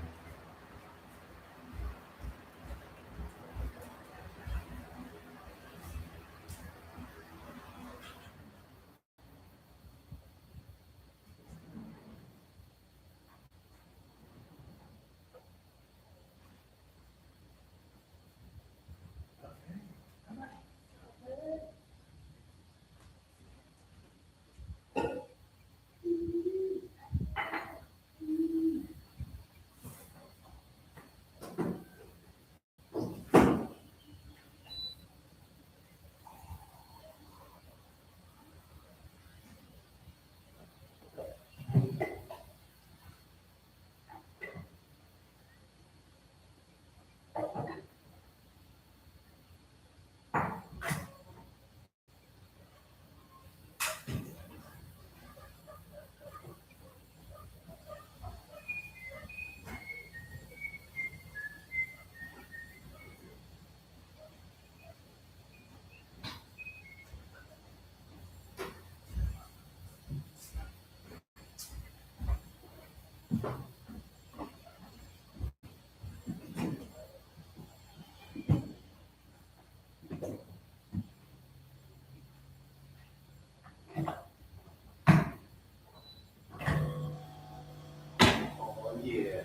Speaker 1: Oh yeah,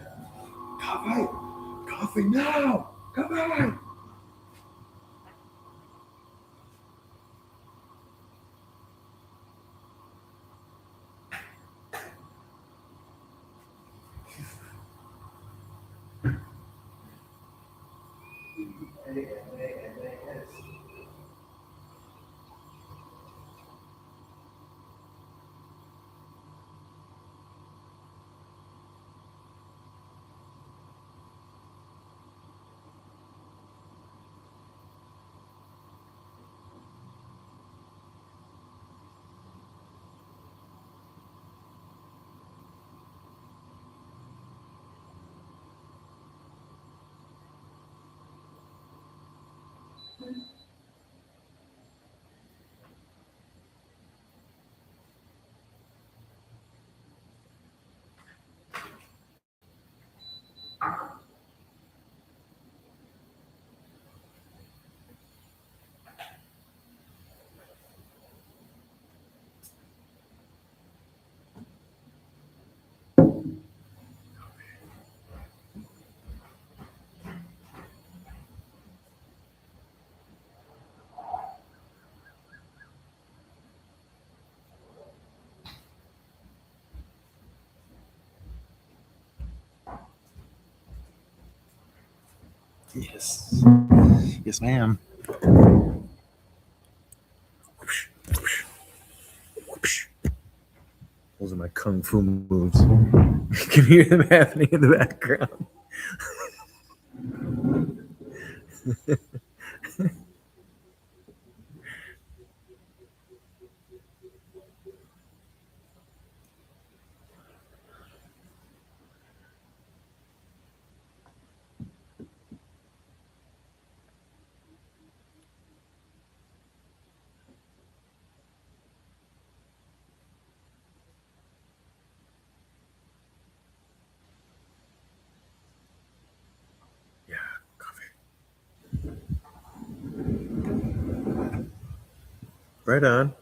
Speaker 1: coffee, coffee now, come on. Yes. Yes, ma'am. Whoosh, whoosh, whoosh. Those are my kung fu moves. You can hear them happening in the background. Yeah, coffee. Right on.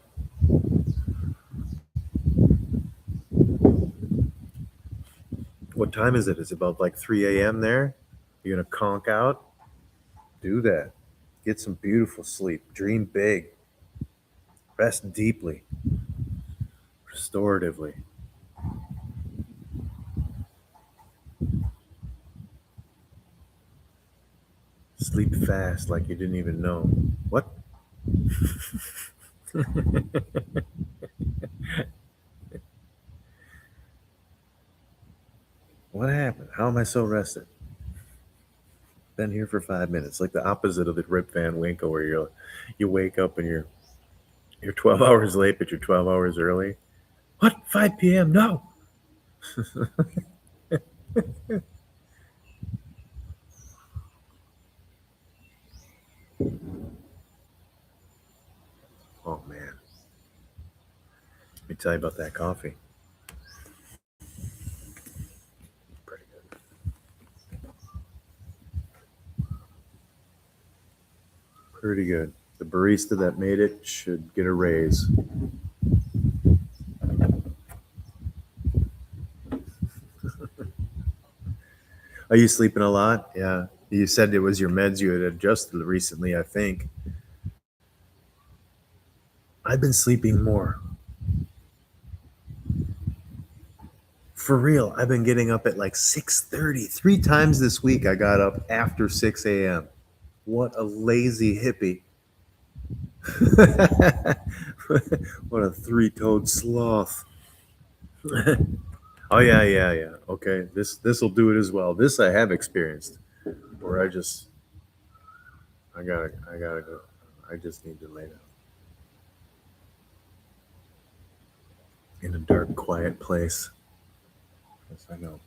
Speaker 1: What time is it? Is it about like 3 a.m. there? You're going to conk out? Do that. Get some beautiful sleep. Dream big. Rest deeply. Restoratively. Sleep fast like you didn't even know. What? What happened? How am I so rested? Been here for 5 minutes. Like the opposite of the Rip Van Winkle, where you wake up and you're 12 hours late, but you're 12 hours early. What? 5 p.m. No. Oh man. Let me tell you about that coffee. Pretty good. Pretty good. The barista that made it should get a raise. Are you sleeping a lot? Yeah. You said it was your meds you had adjusted recently, I think. I've been sleeping more. For real, I've been getting up at like 6:30. 3 times this week I got up after 6 a.m. What a lazy hippie. What a three-toed sloth. Oh yeah, yeah, yeah. Okay. This will do it as well. This I have experienced where I gotta go. I just need to lay down in a dark, quiet place. Yes, I know.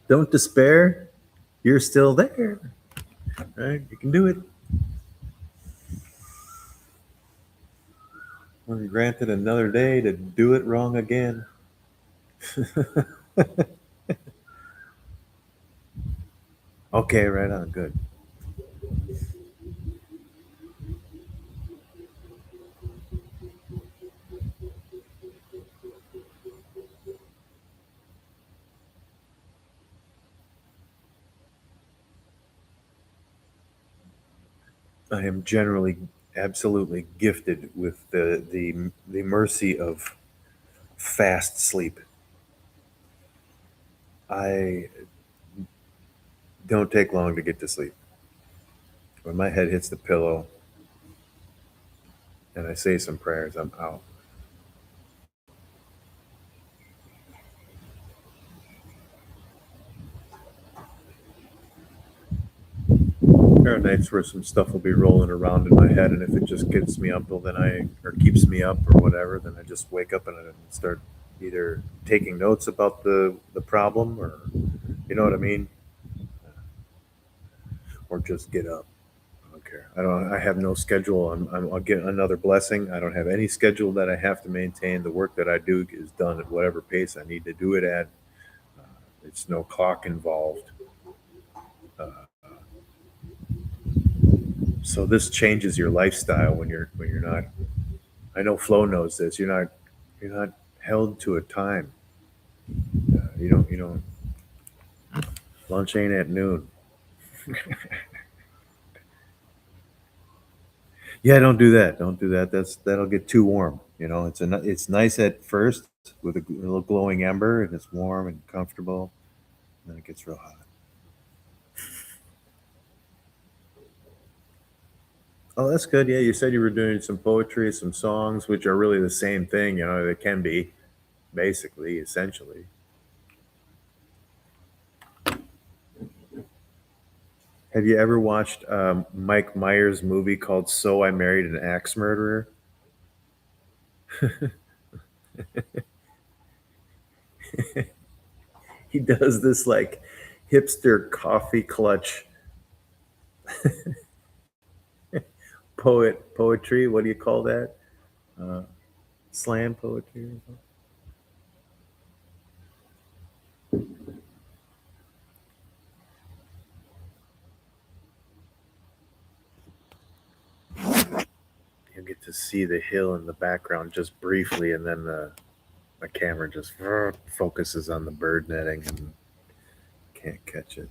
Speaker 1: Don't despair. You're still there. Right? You can do it. We're granted another day to do it wrong again. Okay, right on. Good. I am generally absolutely gifted with the mercy of fast sleep. I don't take long to get to sleep. When my head hits the pillow and I say some prayers, I'm out. There are nights where some stuff will be rolling around in my head, and if it just gets me up, well, then or keeps me up or whatever, then I just wake up and I start either taking notes about the problem, or you know what I mean, or just get up. I don't care. I don't. I have no schedule. I'll get another blessing. I don't have any schedule that I have to maintain. The work that I do is done at whatever pace I need to do it at. Uh, it's no clock involved. Uh, so this changes your lifestyle when you're not. I know Flo knows this. You're not held to a time. You don't. Lunch ain't at noon. Yeah, don't do that. Don't do that. That'll get too warm. It's nice at first with a little glowing ember, and it's warm and comfortable. And then it gets real hot. Oh, that's good. Yeah, you said you were doing some poetry, some songs, which are really the same thing. They can be basically, essentially. Have you ever watched Mike Myers' movie called "So I Married an Axe Murderer"? He does this like hipster coffee clutch poetry. What do you call that? Uh, Slam poetry. Or something? You get to see the hill in the background just briefly, and then the camera just focuses on the bird netting and can't catch it.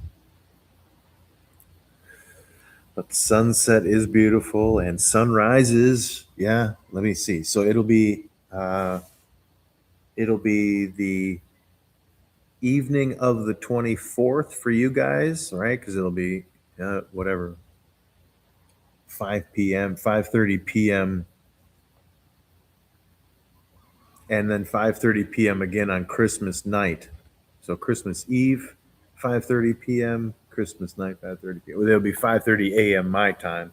Speaker 1: But sunset is beautiful, and sunrises. Yeah, let me see. So it'll be the evening of the 24th for you guys, right? Because it'll be whatever 5 p.m., 5:30 p.m., and then 5:30 p.m. again on Christmas night. So Christmas Eve, 5:30 p.m. Christmas night, 5:30 p.m. Well, it'll be 5:30 a.m. my time.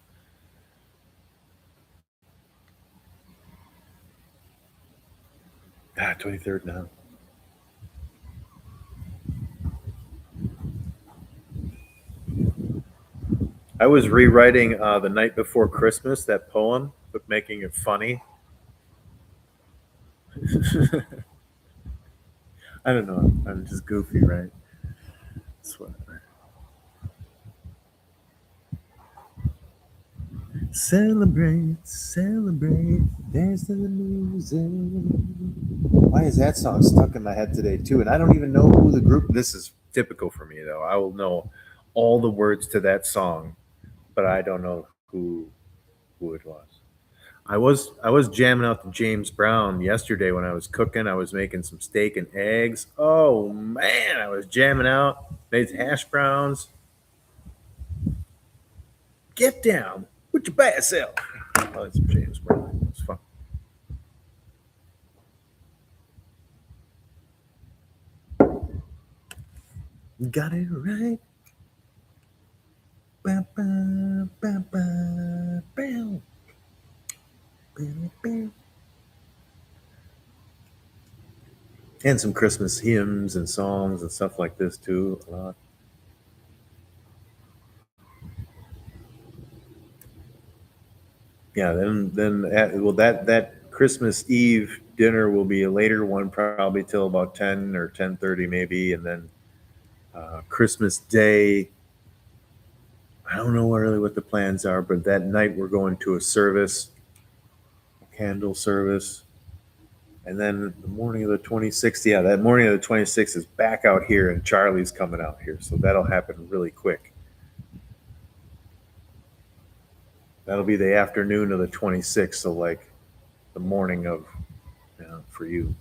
Speaker 1: 23rd now. I was rewriting the night before Christmas that poem, but making it funny. I don't know. I'm just goofy, right? That's what. Celebrate, celebrate, dance to the music. Why is that song stuck in my head today too? And I don't even know who the group. This is typical for me though. I will know all the words to that song, but I don't know who it was. I was jamming out to James Brown yesterday when I was cooking. I was making some steak and eggs. Oh man, I was jamming out. Made hash browns. Get down with your bad self. Oh, that's James Brown. It's fun. Got it right. Ba, ba, ba, ba, bam, bam, bam. And some Christmas hymns and songs and stuff like this too. A lot. Yeah. Well, that Christmas Eve dinner will be a later one, probably till about 10 or 10:30 maybe, and then Christmas Day. I don't know really what the plans are, but that night we're going to a service, a candle service. And then the morning of the 26th, yeah, that morning of the 26th is back out here, and Charlie's coming out here. So that'll happen really quick. That'll be the afternoon of the 26th. So, like the morning of, for you.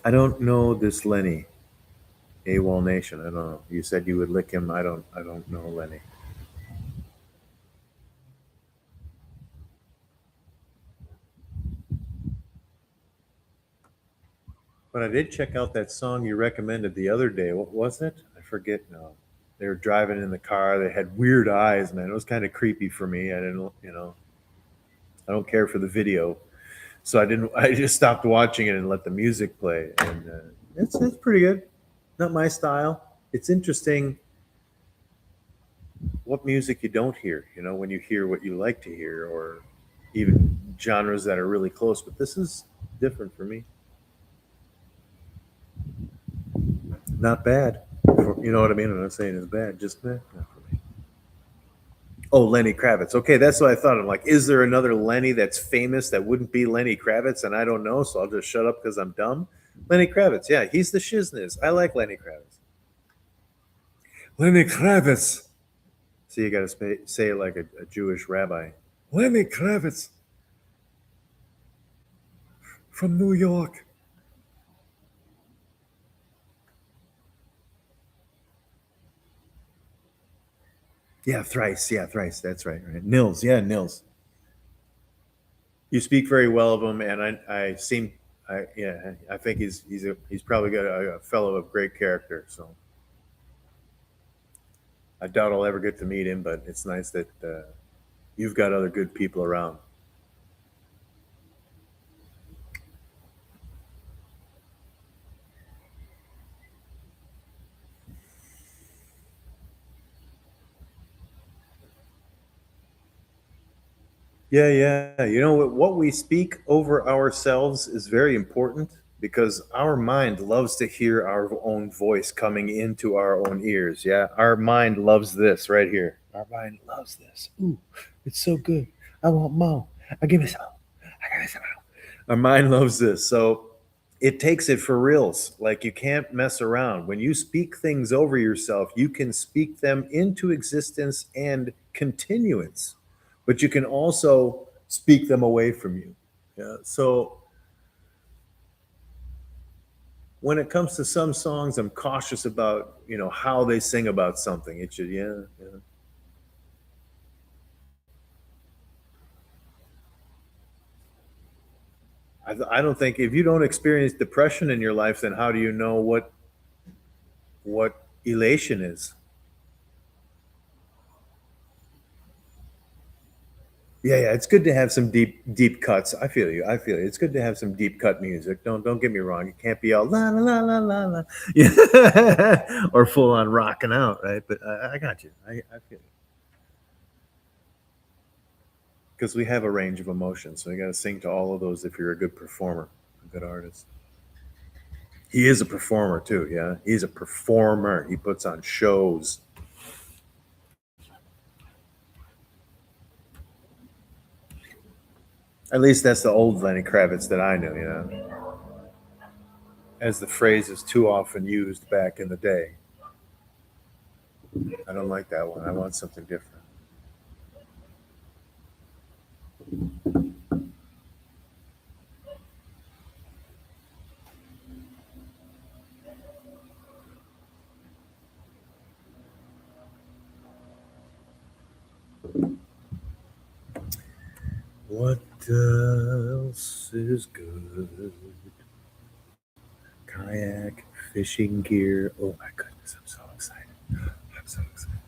Speaker 1: I don't know this Lenny, AWOL Nation. I don't know. You said you would lick him. I don't know Lenny. But I did check out that song you recommended the other day. What was it? I forget now. They were driving in the car. They had weird eyes, man. It was kind of creepy for me. I didn't, I don't care for the video, so I didn't. I just stopped watching it and let the music play, and it's pretty good. Not my style. It's interesting what music you don't hear. When you hear what you like to hear, or even genres that are really close. But this is different for me. Not bad. You know what I mean? I'm not saying it's bad. Just not for me. Oh, Lenny Kravitz. Okay, that's what I thought. I'm like, is there another Lenny that's famous that wouldn't be Lenny Kravitz? And I don't know, so I'll just shut up because I'm dumb. Lenny Kravitz, yeah, he's the shizness. I like Lenny Kravitz. Lenny Kravitz. So you got to say it like a Jewish rabbi. Lenny Kravitz from New York. Yeah, thrice. Yeah, thrice. That's right. Right. Nils. Yeah, Nils. You speak very well of him, and I think he's probably got a fellow of great character. So I doubt I'll ever get to meet him, but it's nice that you've got other good people around. Yeah, yeah. You know what we speak over ourselves is very important because our mind loves to hear our own voice coming into our own ears. Yeah, our mind loves this right here. Our mind loves this. Ooh, it's so good. I want more. I give me some. I give me some. Our mind loves this. So it takes it for reals. Like you can't mess around. When you speak things over yourself, you can speak them into existence and continuance, but you can also speak them away from you. Yeah. So when it comes to some songs, I'm cautious about, how they sing about something. It should, yeah, yeah. I don't think if you don't experience depression in your life, then how do you know what elation is? Yeah, yeah, it's good to have some deep cuts. I feel you. I feel you. It's good to have some deep cut music. Don't get me wrong. It can't be all la la la la la la, yeah, or full on rocking out, right? But I got you. I feel you because we have a range of emotions, so you got to sing to all of those if you're a good performer, a good artist. He is a performer too. Yeah, he's a performer. He puts on shows. At least that's the old Lenny Kravitz that I knew. As the phrase is too often used back in the day. I don't like that one. I want something different. What else is good? Kayak, fishing gear. Oh my goodness, I'm so excited. I'm so excited.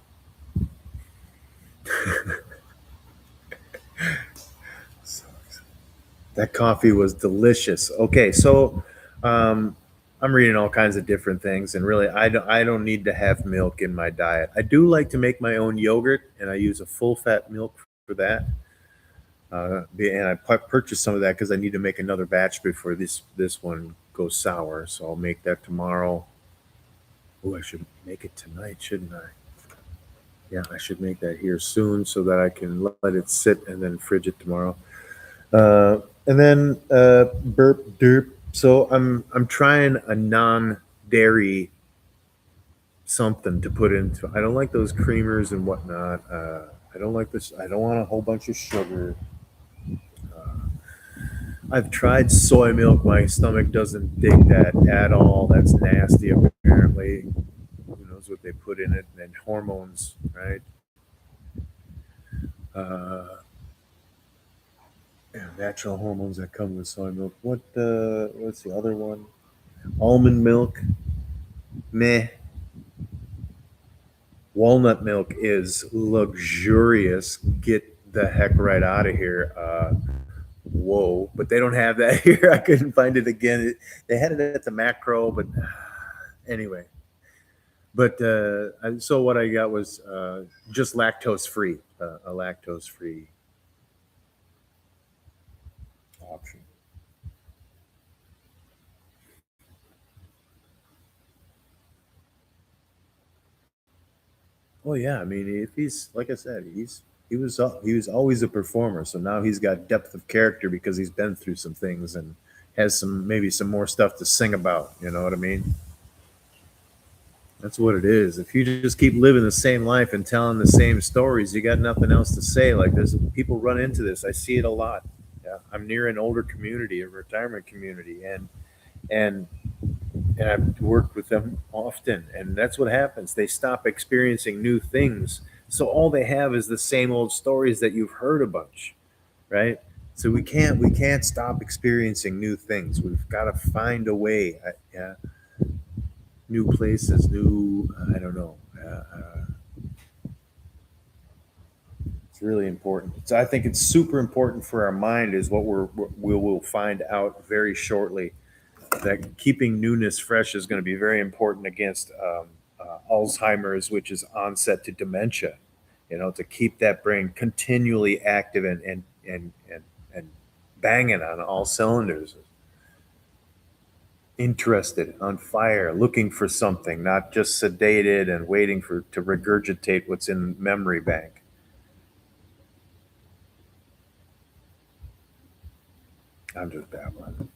Speaker 1: So excited. That coffee was delicious. Okay, so um, I'm reading all kinds of different things, and really, I don't need to have milk in my diet. I do like to make my own yogurt, and I use a full fat milk for that. And I purchased some of that because I need to make another batch before this one goes sour. So I'll make that tomorrow. Oh, I should make it tonight, shouldn't I? Yeah, I should make that here soon so that I can let it sit and then fridge it tomorrow. And then burp derp. So I'm trying a non-dairy something to put into. I don't like those creamers and whatnot. I don't like this. I don't want a whole bunch of sugar. I've tried soy milk. My stomach doesn't dig that at all. That's nasty, apparently. Who knows what they put in it? And then hormones, right? Uh, yeah, natural hormones that come with soy milk. What's the other one? Almond milk, meh. Walnut milk is luxurious. Get the heck right out of here. Whoa, but they don't have that here. I couldn't find it again. They had it at the macro, but anyway. But so what I got was just lactose free, a lactose free option. Oh yeah, I mean, if he's like I said, he was always a performer. So now he's got depth of character because he's been through some things and has some maybe some more stuff to sing about. You know what I mean? That's what it is. If you just keep living the same life and telling the same stories, you got nothing else to say. Like there's people run into this. I see it a lot. Yeah, I'm near an older community, a retirement community, and and I've worked with them often, and that's what happens. They stop experiencing new things, so all they have is the same old stories that you've heard a bunch, right? So we can't stop experiencing new things. We've got to find a way. Yeah, new places, new I don't know. It's really important. So I think it's super important for our mind is what we will find out very shortly. That keeping newness fresh is going to be very important against Alzheimer's, which is onset to dementia. To keep that brain continually active and banging on all cylinders, interested, on fire, looking for something, not just sedated and waiting for to regurgitate what's in memory bank. I'm just babbling.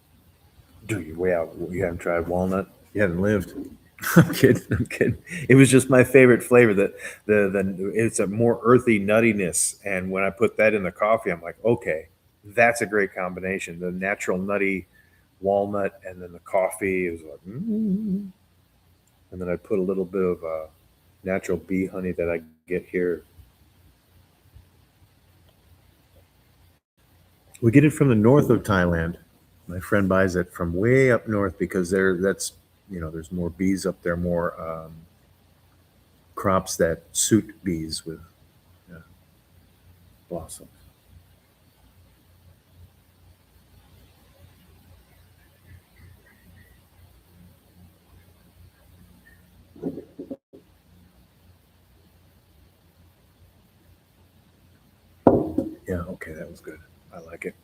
Speaker 1: Do you way out? You haven't tried walnut? You haven't lived. I'm kidding. I'm kidding. It was just my favorite flavor. That the it's a more earthy nuttiness, and when I put that in the coffee, I'm like, okay, that's a great combination. The natural nutty walnut, and then the coffee. It was like, and then I put a little bit of natural bee honey that I get here. We get it from the north of Thailand. My friend buys it from way up north because there's more bees up there, more crops that suit bees with uh, blossoms. Yeah, okay, that was good. I like it.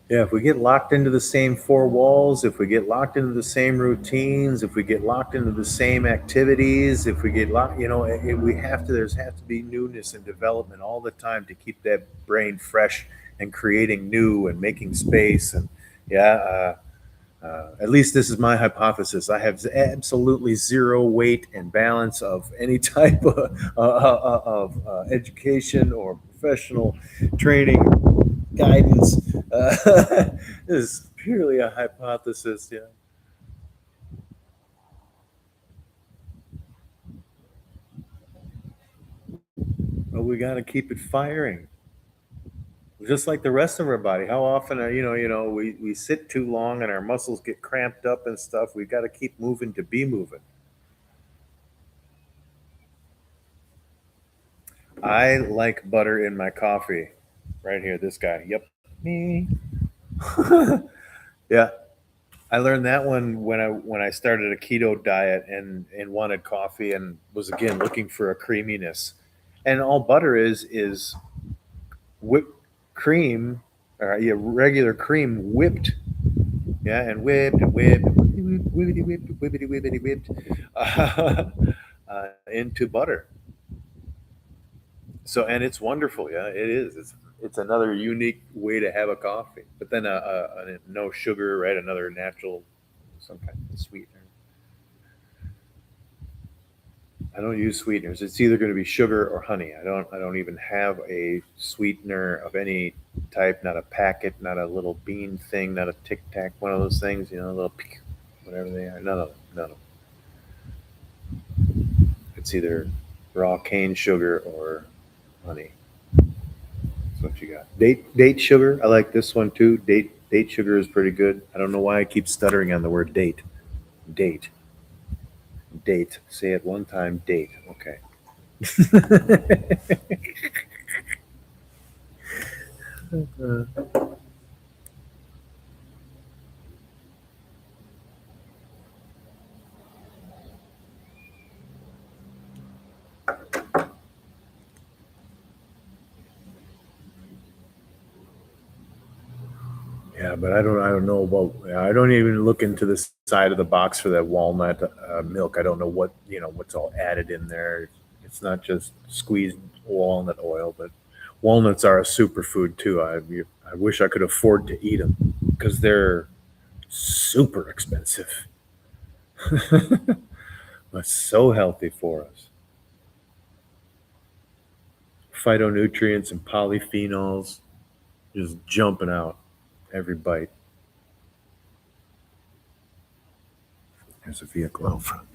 Speaker 1: Yeah, if we get locked into the same four walls, if we get locked into the same routines, if we get locked into the same activities, if we get locked, we have to. There's have to be newness and development all the time to keep that brain fresh and creating new and making space. And yeah, at least this is my hypothesis. I have absolutely zero weight and balance of any type of education or professional training guidance. This is purely a hypothesis. Yeah, but we got to keep it firing, just like the rest of our body. How often are we sit too long and our muscles get cramped up and stuff. We've got to keep moving to be moving. I like butter in my coffee. Right here, this guy. Yep, me. Yeah, I learned that one when I started a keto diet and wanted coffee and was again looking for a creaminess. And all butter is whipped cream, or yeah, regular cream whipped, yeah, and whipped and whipped, whippity whipped, whippity whippity whipped, into butter. So, and it's wonderful. Yeah, it is. It's another unique way to have a coffee, but then no sugar, right? Another natural, some kind of sweetener. I don't use sweeteners. It's either going to be sugar or honey. I don't even have a sweetener of any type. Not a packet. Not a little bean thing. Not a Tic Tac. One of those things. A little whatever they are. None of them. None of them. It's either raw cane sugar or honey. That's what you got. Date sugar. I like this one too. Date sugar is pretty good. I don't know why I keep stuttering on the word date. Date. Date. Say it one time. Date. Okay. Yeah, but I don't know about. I don't even look into the side of the box for that walnut milk. I don't know what's all added in there. It's not just squeezed walnut oil, but Walnuts are a superfood too. I wish I could afford to eat them because they're super expensive, but so healthy for us. Phytonutrients and polyphenols just jumping out every bite. There's a vehicle out front.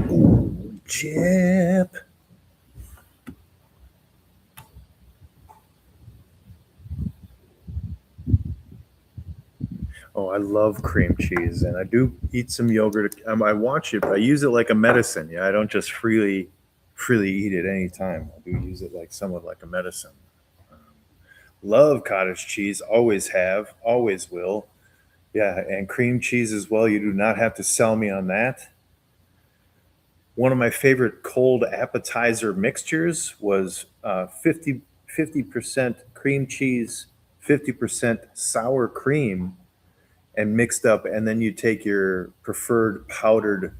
Speaker 1: Ooh, Chip. Oh, I love cream cheese, and I do eat some yogurt. I watch it, but I use it like a medicine. Yeah, I don't just freely eat it anytime. I do use it like somewhat like a medicine. Um, Love cottage cheese. Always have. Always will. Yeah, and cream cheese as well. You do not have to sell me on that. One of my favorite cold appetizer mixtures was 50% cream cheese, 50% sour cream, and mixed up. And then you take your preferred powdered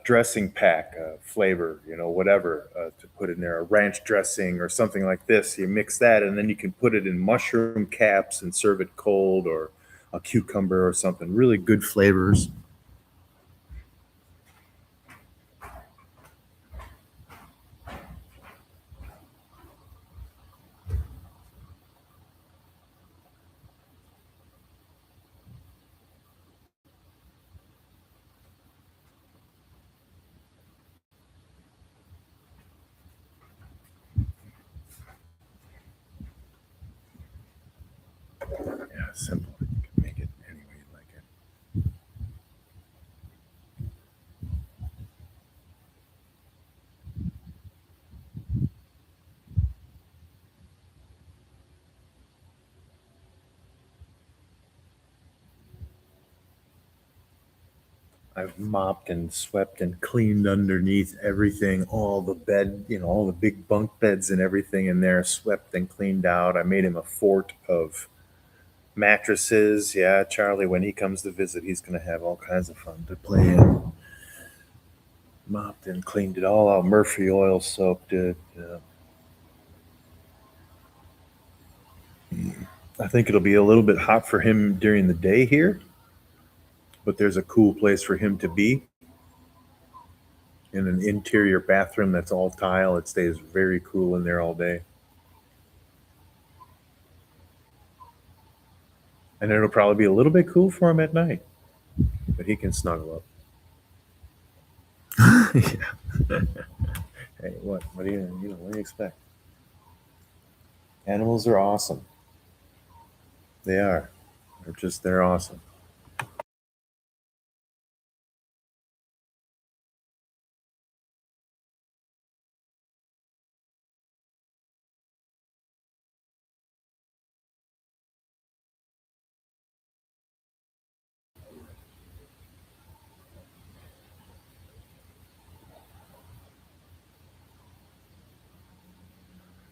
Speaker 1: dressing pack flavor, whatever to put in there, a ranch dressing or something like this. You mix that, and then you can put it in mushroom caps and serve it cold, or a cucumber or something. Really good flavors. Yeah, simple. You can make it any way you like it. I've mopped and swept and cleaned underneath everything, all the bed, all the big bunk beds and everything in there, swept and cleaned out. I made him a fort of mattresses. Yeah, Charlie, when he comes to visit, he's going to have all kinds of fun to play in. Mopped and cleaned it all out. Murphy oil soaked it. I think it'll be a little bit hot for him during the day here, but there's a cool place for him to be in an interior bathroom that's all tile. It stays very cool in there all day. And it'll probably be a little bit cool for him at night, but he can snuggle up. Yeah. Hey, what? What do what do you expect? Animals are awesome. They are. They're awesome.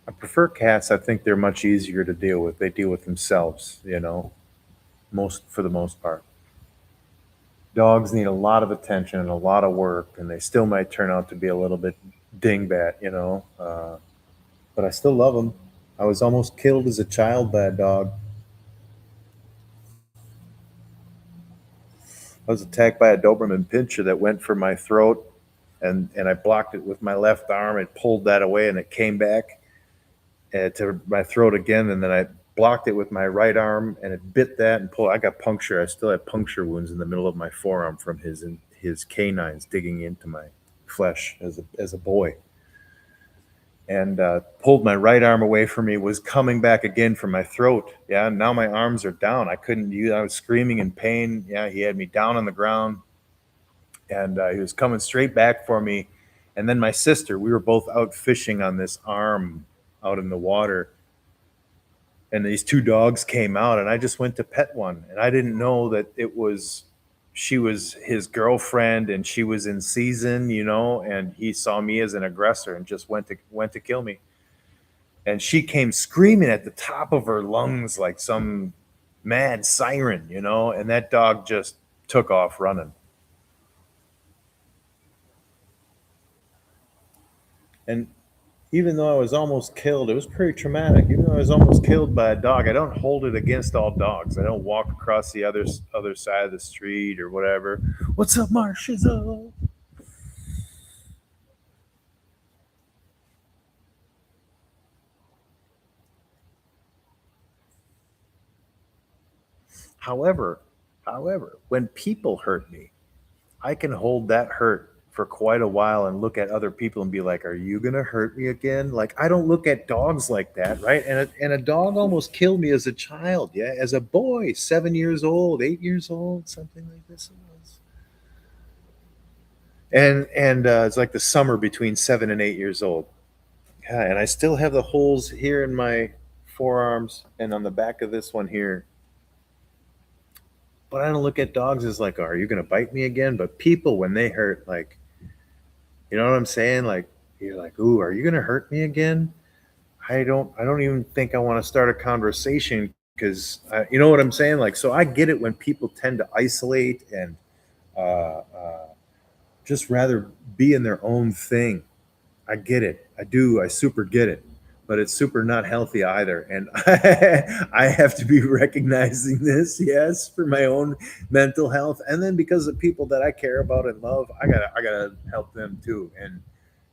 Speaker 1: I prefer cats. I think they're much easier to deal with. They deal with themselves, most for the most part. Dogs need a lot of attention and a lot of work, and they still might turn out to be a little bit dingbat. But I still love them. I was almost killed as a child by a dog. I was attacked by a Doberman Pinscher that went for my throat, and I blocked it with my left arm. It pulled that away, and it came back to my throat again, and then I blocked it with my right arm, and it bit that and pulled. I got puncture. I still have puncture wounds in the middle of my forearm from his canines digging into my flesh as a boy. and pulled my right arm away from me, was coming back again for my throat. Yeah, now my arms are down. I couldn't use, I was screaming in pain. Yeah, he had me down on the ground, and he was coming straight back for me. And then my sister, we were both out fishing on this arm out in the water, and these two dogs came out, and I just went to pet one, and I didn't know that it was she was his girlfriend, and she was in season, and he saw me as an aggressor and just went to kill me. And she came screaming at the top of her lungs like some mad siren, and that dog just took off running. And even though I was almost killed, it was pretty traumatic. Even though I was almost killed by a dog, I don't hold it against all dogs. I don't walk across the other side of the street or whatever. What's up, Marshizzle? However, however, when people hurt me, I can hold that hurt for quite a while and look at other people and be like, "Are you gonna hurt me again?" Like I don't look at dogs like that, right? And a dog almost killed me as a child, yeah, as a boy, 7 years old, 8 years old, something like this it was. And it's like the summer between 7 and 8 years old. Yeah, and I still have the holes here in my forearms and on the back of this one here. But I don't look at dogs as like, "Are you gonna bite me again?" But people, when they hurt, like, you know what I'm saying? Like, you're like, "Ooh, are you gonna hurt me again?" I don't even think I want to start a conversation because you know what I'm saying. Like, so I get it when people tend to isolate and just rather be in their own thing. I get it. I do. I super get it. But it's super not healthy either. And I have to be recognizing this, yes, for my own mental health. And then because of people that I care about and love, I gotta help them too.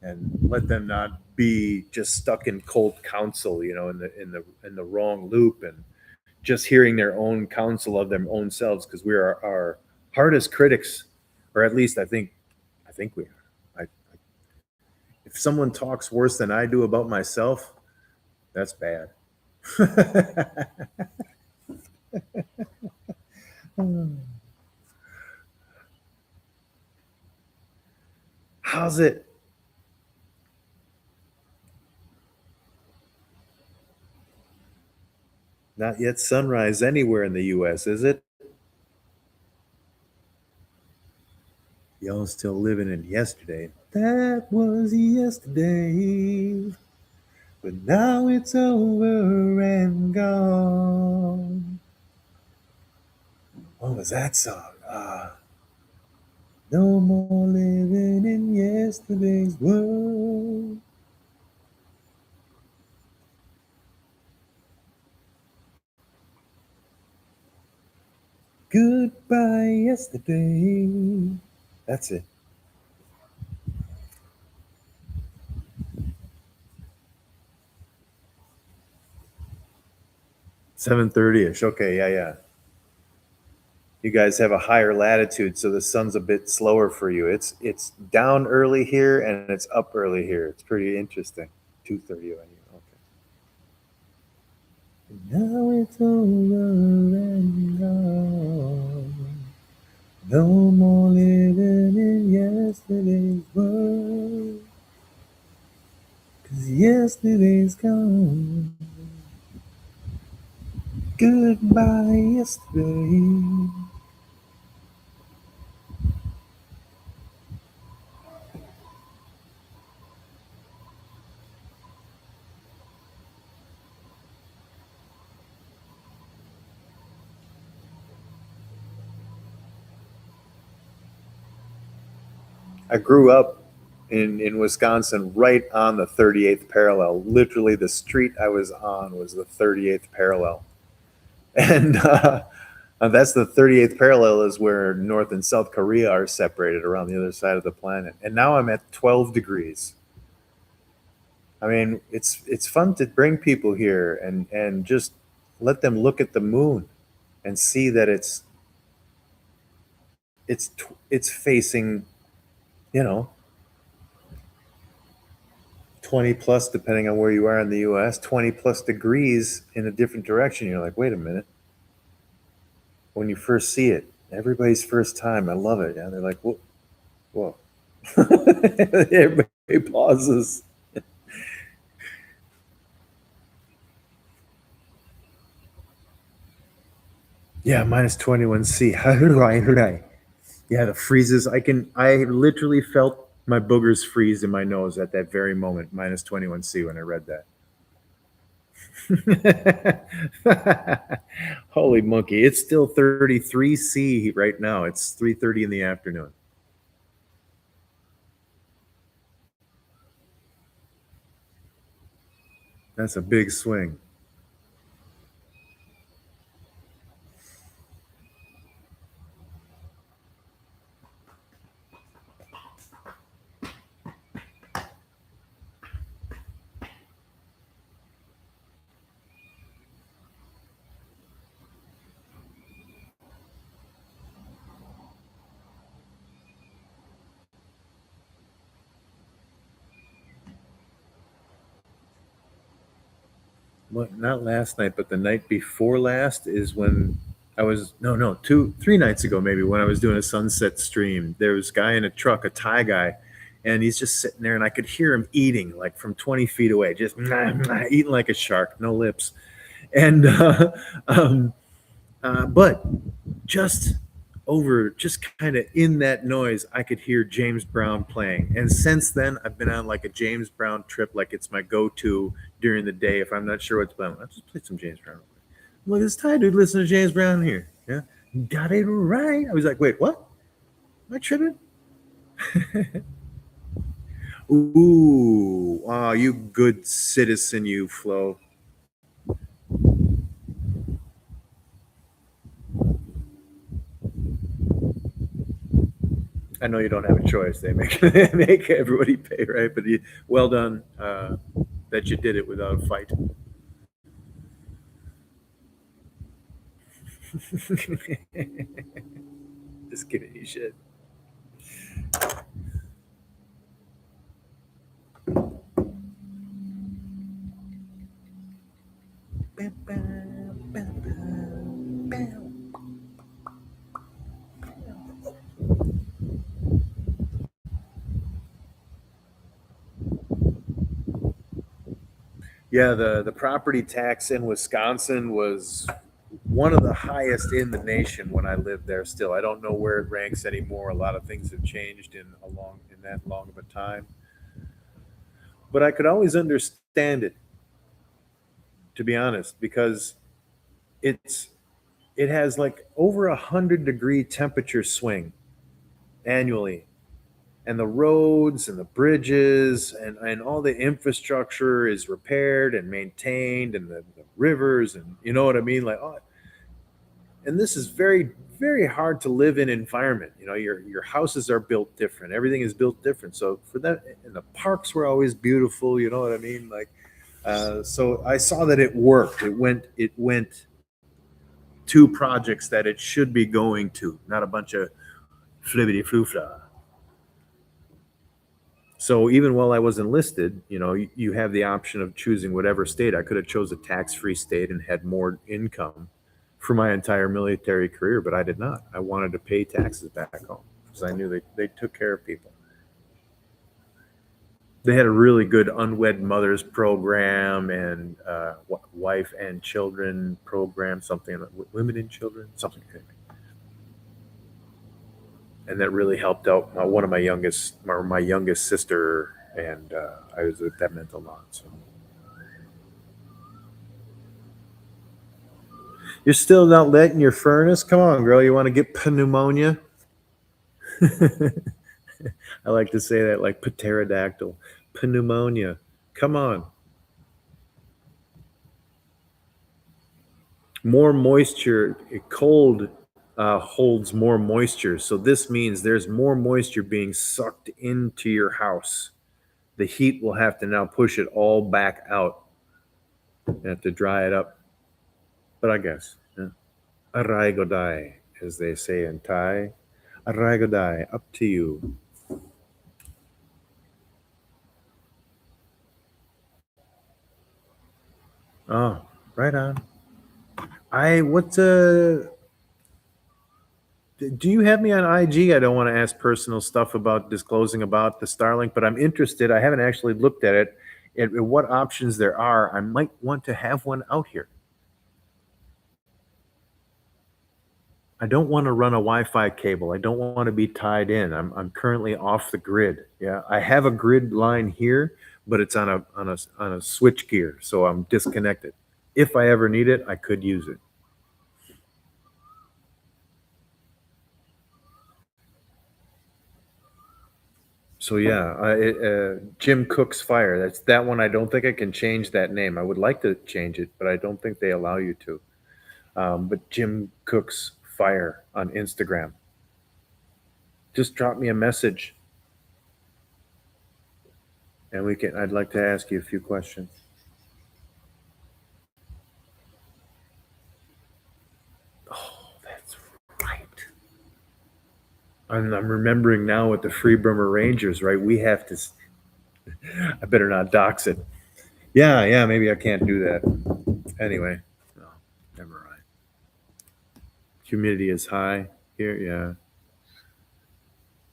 Speaker 1: And let them not be just stuck in cold counsel, in the wrong loop, and just hearing their own counsel of their own selves, because we are our hardest critics, or at least I think we are. If someone talks worse than I do about myself, that's bad. How's it? Not yet sunrise anywhere in the US, is it? Y'all still living in yesterday. That was yesterday, but now it's over and gone. What was that song? No more living in yesterday's world. Goodbye, yesterday. That's it. 7:30 ish. Okay, yeah, yeah. You guys have a higher latitude, so the sun's a bit slower for you. It's down early here and it's up early here. It's pretty interesting. 2:30 on you. Okay. Now it's over and gone. No more living in yesterday's world. 'Cause yesterday's gone. Goodbye, yesterday. I grew up in Wisconsin right on the 38th parallel. Literally, the street I was on was the 38th parallel. And that's the 38th parallel is where North and South Korea are separated around the other side of the planet. And now I'm at 12 degrees. I mean, it's fun to bring people here and just let them look at the moon and see that it's facing, you know, 20 plus, depending on where you are in the US, 20 plus degrees in a different direction. You're like, wait a minute. When you first see it, everybody's first time, I love it. Yeah, they're like, whoa, whoa. Everybody pauses. Yeah, minus 21C. Yeah, the freezes. I literally felt my boogers freeze in my nose at that very moment, minus 21C, when I read that. Holy monkey. It's still 33C right now. It's 3:30 in the afternoon. That's a big swing. Well, not last night, but the night before last is when I was no 3 nights ago maybe, when I was doing a sunset stream. There was a guy in a truck, a Thai guy, and he's just sitting there, and I could hear him eating like from 20 feet away, just eating like a shark, no lips, and um, but just just kind of in that noise, I could hear James Brown playing. And since then, I've been on like a James Brown trip. Like it's my go-to during the day. If I'm not sure what to play, I'll just play some James Brown. Look at this Thai dude listening to James Brown here. Yeah, got it right. I was like, wait, what? Am I tripping? Ooh, oh, you good citizen, you Flo. I know you don't have a choice. They make they make everybody pay, right? But well done that you did it without a fight. Just giving you shit. Yeah, the property tax in Wisconsin was one of the highest in the nation when I lived there. Still, I don't know where it ranks anymore. A lot of things have changed in that long of a time. But I could always understand it, to be honest, because it's it has like over 100-degree temperature swing annually, and the roads and the bridges and all the infrastructure is repaired and maintained, and the rivers, and you know what I mean, like, oh, and this is very hard to live in environment. You know, your houses are built different, everything is built different, so for that, and the parks were always beautiful, you know what I mean, like, so I saw that it worked. It went to projects that it should be going to, not a bunch of flibbity floofla. So even while I was enlisted, you know, you have the option of choosing whatever state. I could have chose a tax-free state and had more income for my entire military career, but I did not. I wanted to pay taxes back home because I knew they took care of people. They had a really good unwed mothers program and wife and children program, something like women and children, something. And that really helped out one of my youngest sister, and that meant a lot. So you're still not letting your furnace? Come on, girl. You want to get pneumonia? I like to say that like pterodactyl. Pneumonia. Come on. More moisture. Cold holds more moisture. So this means there's more moisture being sucked into your house. The heat will have to now push it all back out. You have to dry it up. But I guess, yeah. Arai Godai, as they say in Thai. Arai Godai, up to you. Oh, right on. Do you have me on IG? I don't want to ask personal stuff about disclosing about the Starlink, but I'm interested. I haven't actually looked at it and what options there are. I might want to have one out here. I don't want to run a Wi-Fi cable. I don't want to be tied in. I'm currently off the grid. Yeah, I have a grid line here, but it's on a switch gear, so I'm disconnected. If I ever need it, I could use it. So yeah, Jim Cook's Fire. That's that one. I don't think I can change that name. I would like to change it, but I don't think they allow you to. But Jim Cook's Fire on Instagram. Just drop me a message, and we can. I'd like to ask you a few questions. Oh, that's right. I'm remembering now with the Free Burma Rangers, right? We have to. I better not dox it. Yeah, yeah. Maybe I can't do that. Anyway, no, never mind. Humidity is high here. Yeah.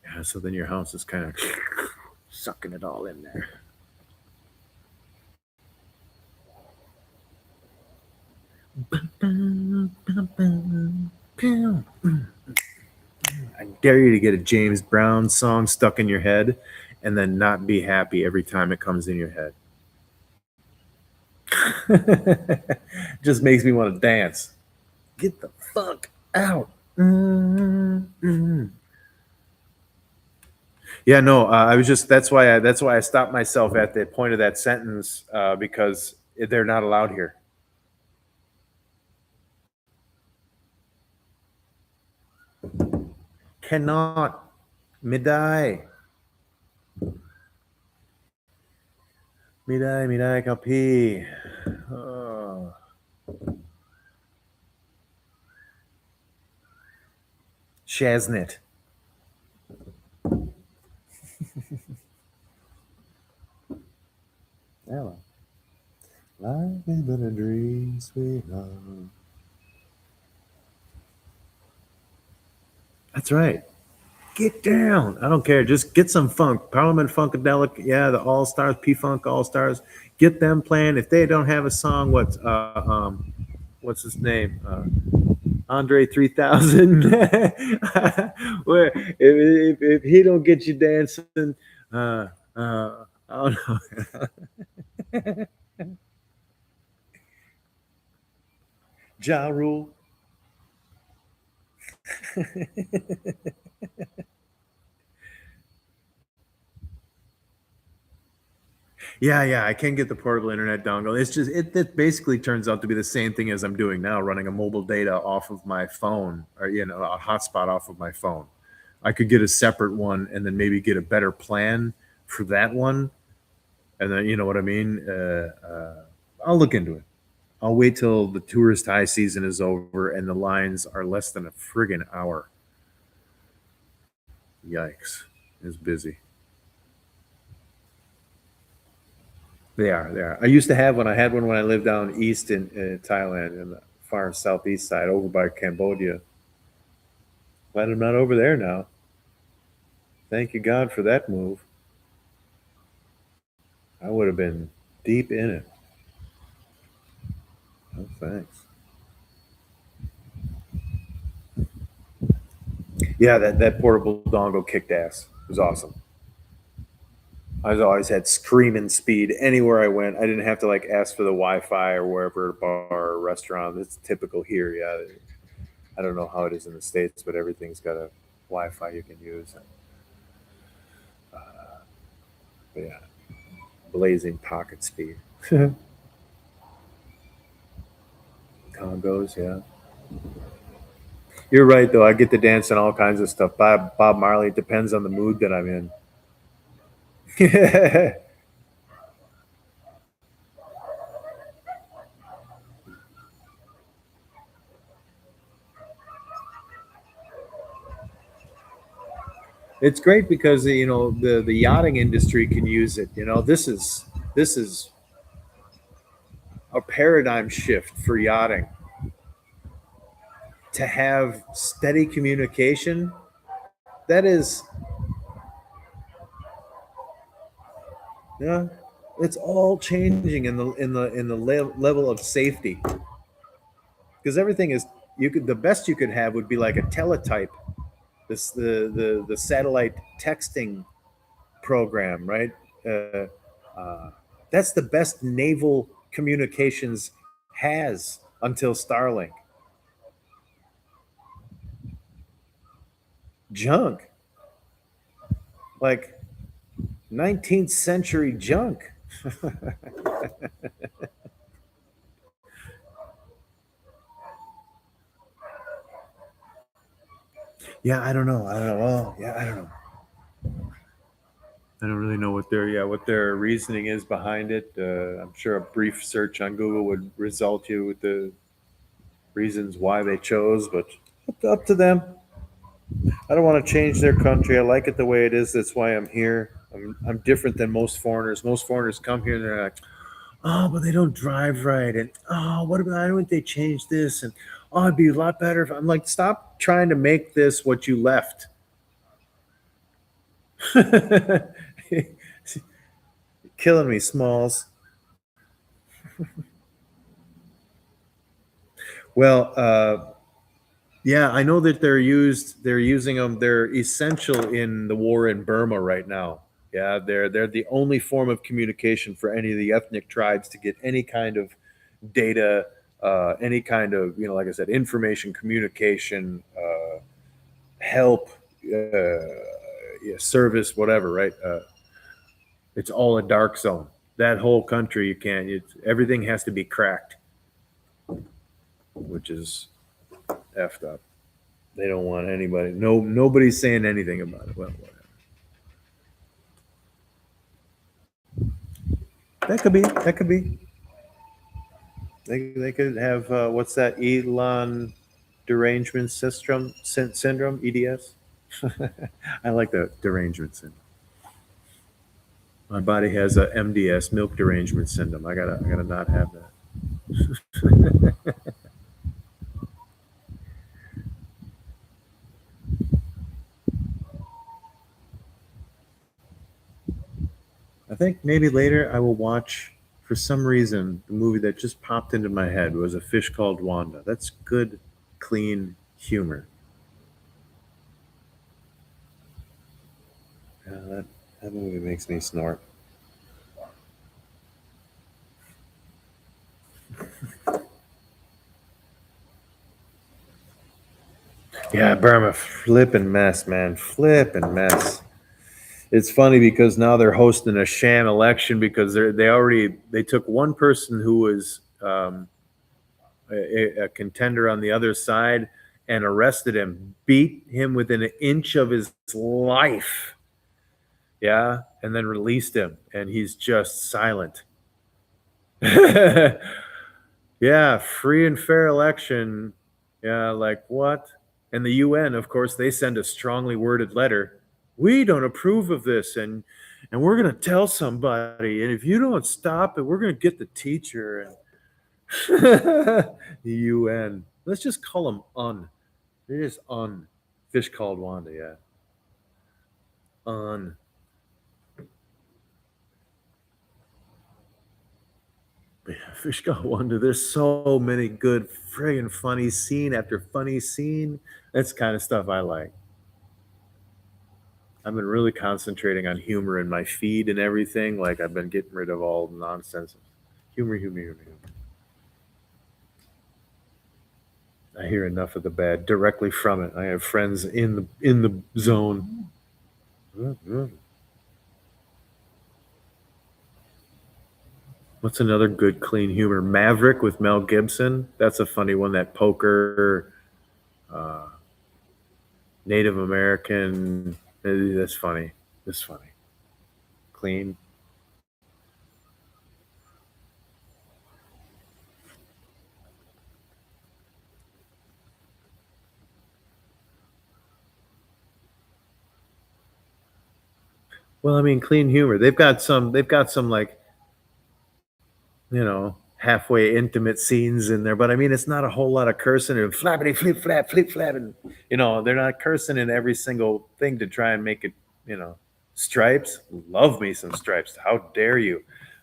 Speaker 1: Yeah, so then your house is kind of sucking it all in there. I dare you to get a James Brown song stuck in your head and then not be happy every time it comes in your head. Just makes me want to dance. Get the fuck out. Mm-hmm. Yeah, no, I was just that's why I stopped myself at the point of that sentence because they're not allowed here. Cannot. Midai. Midai kapi. Oh. Shaznet. Yeah. Life has been a dream, sweet love. That's right. Get down. I don't care. Just get some funk. Parliament Funkadelic. Yeah, the All Stars, P Funk All Stars. Get them playing. If they don't have a song, what's his name? Andre 3000. Where if he don't get you dancing, I don't know. Ja Rule. Yeah, yeah, I can get the portable internet dongle. It's just it basically turns out to be the same thing as I'm doing now, running a mobile data off of my phone or a hotspot off of my phone. I could get a separate one and then maybe get a better plan for that one, and then you know what I mean. I'll look into it. I'll wait till the tourist high season is over and the lines are less than a friggin' hour. Yikes! It's busy. They are. They are. I used to have one. I had one when I lived down east in Thailand, in the far southeast side, over by Cambodia. But I'm not over there now. Thank you God for that move. I would have been deep in it. Oh, thanks. Yeah, that portable dongle kicked ass. It was awesome. I was always had screaming speed anywhere I went. I didn't have to like ask for the Wi-Fi or wherever bar or restaurant. It's typical here. Yeah, I don't know how it is in the States, but everything's got a Wi-Fi you can use. But yeah, blazing pocket speed. Congos, yeah. You're right though. I get to dance and all kinds of stuff. Bob Marley. It depends on the mood that I'm in. It's great because the yachting industry can use it. This is a paradigm shift for yachting. To have steady communication, that is, yeah, it's all changing in the level of safety, because everything is, you could, the best you could have would be like a teletype, this the satellite texting program, right? uh, uh, that's the best naval communications has until Starlink. Junk, like 19th century junk. Yeah, I don't know. I don't know. Well, yeah, I don't know. I don't really know what their reasoning is behind it. I'm sure a brief search on Google would result you with the reasons why they chose, but up to them. I don't want to change their country. I like it the way it is. That's why I'm here. I'm different than most foreigners. Most foreigners come here and they're like, oh, but they don't drive right, and oh, what about, why don't they change this, and oh, it'd be a lot better if, I'm like, stop trying to make this what you left. Killing me, Smalls. Well, yeah, I know that they're using them. They're essential in the war in Burma right now. Yeah, they're the only form of communication for any of the ethnic tribes to get any kind of data, any kind of, like I said, information, communication, help, yeah, service, whatever. Right? It's all a dark zone. That whole country, you can't. Everything has to be cracked, which is effed up. They don't want anybody. No, nobody's saying anything about it. Well, whatever. That could be. That could be. They could have, what's that? Elon derangement syndrome, EDS. I like the derangement syndrome. My body has a MDS, milk derangement syndrome. I gotta not have that. I think maybe later I will watch. For some reason, the movie that just popped into my head was A Fish Called Wanda. That's good, clean humor. Yeah, that movie makes me snort. Yeah, Burma, flipping mess, man, flipping mess. It's funny because now they're hosting a sham election because they took one person who was, a contender on the other side, and arrested him, beat him within an inch of his life. Yeah, and then released him, and he's just silent. Yeah, free and fair election. Yeah, like what? And the UN, of course, they send a strongly worded letter. We don't approve of this, and we're gonna tell somebody. And if you don't stop it, we're gonna get the teacher. And the UN. Let's just call them un. They're just un. Fish called Wanda. Yeah, un. Yeah, Fish called Wanda. There's so many good friggin' funny scene after funny scene. That's the kind of stuff I like. I've been really concentrating on humor in my feed and everything. Like I've been getting rid of all nonsense. Humor, humor, humor, humor. I hear enough of the bad directly from it. I have friends in the zone. What's another good clean humor? Maverick with Mel Gibson. That's a funny one. That poker, uh, Native American. That's funny. That's funny. Clean. Well, I mean, clean humor. They've got some. They've got some, like, you know, halfway intimate scenes in there, but I mean, it's not a whole lot of cursing and flappity flip flap, and they're not cursing in every single thing to try and make it. Stripes. Love me some Stripes. How dare you?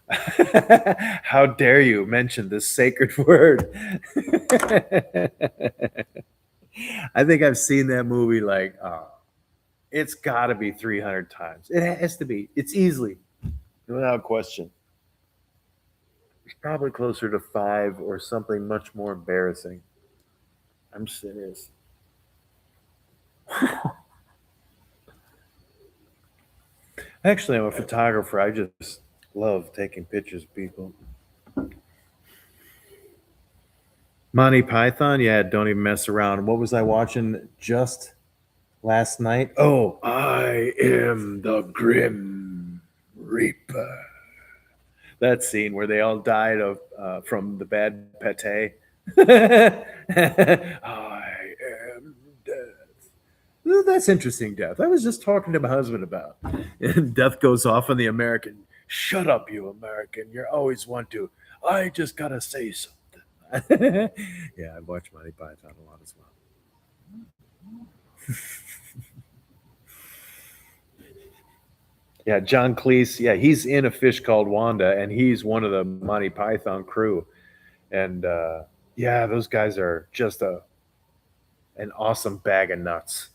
Speaker 1: How dare you mention this sacred word? I think I've seen that movie like it's got to be 300 times. It has to be. It's easily, without question. It's probably closer to 5 or something much more embarrassing. I'm serious. Actually, I'm a photographer. I just love taking pictures of people. Monty Python, yeah, don't even mess around. What was I watching just last night? Oh, I am the Grim Reaper. That scene where they all died of from the bad pate. I am death. Well, that's interesting, Death. I was just talking to my husband about. And Death goes off on the American. Shut up, you American. You're always one to. I just gotta say something. Yeah, I watch Monty Python a lot as well. Yeah, John Cleese. Yeah, he's in A Fish Called Wanda, and he's one of the Monty Python crew. And yeah, those guys are just an awesome bag of nuts.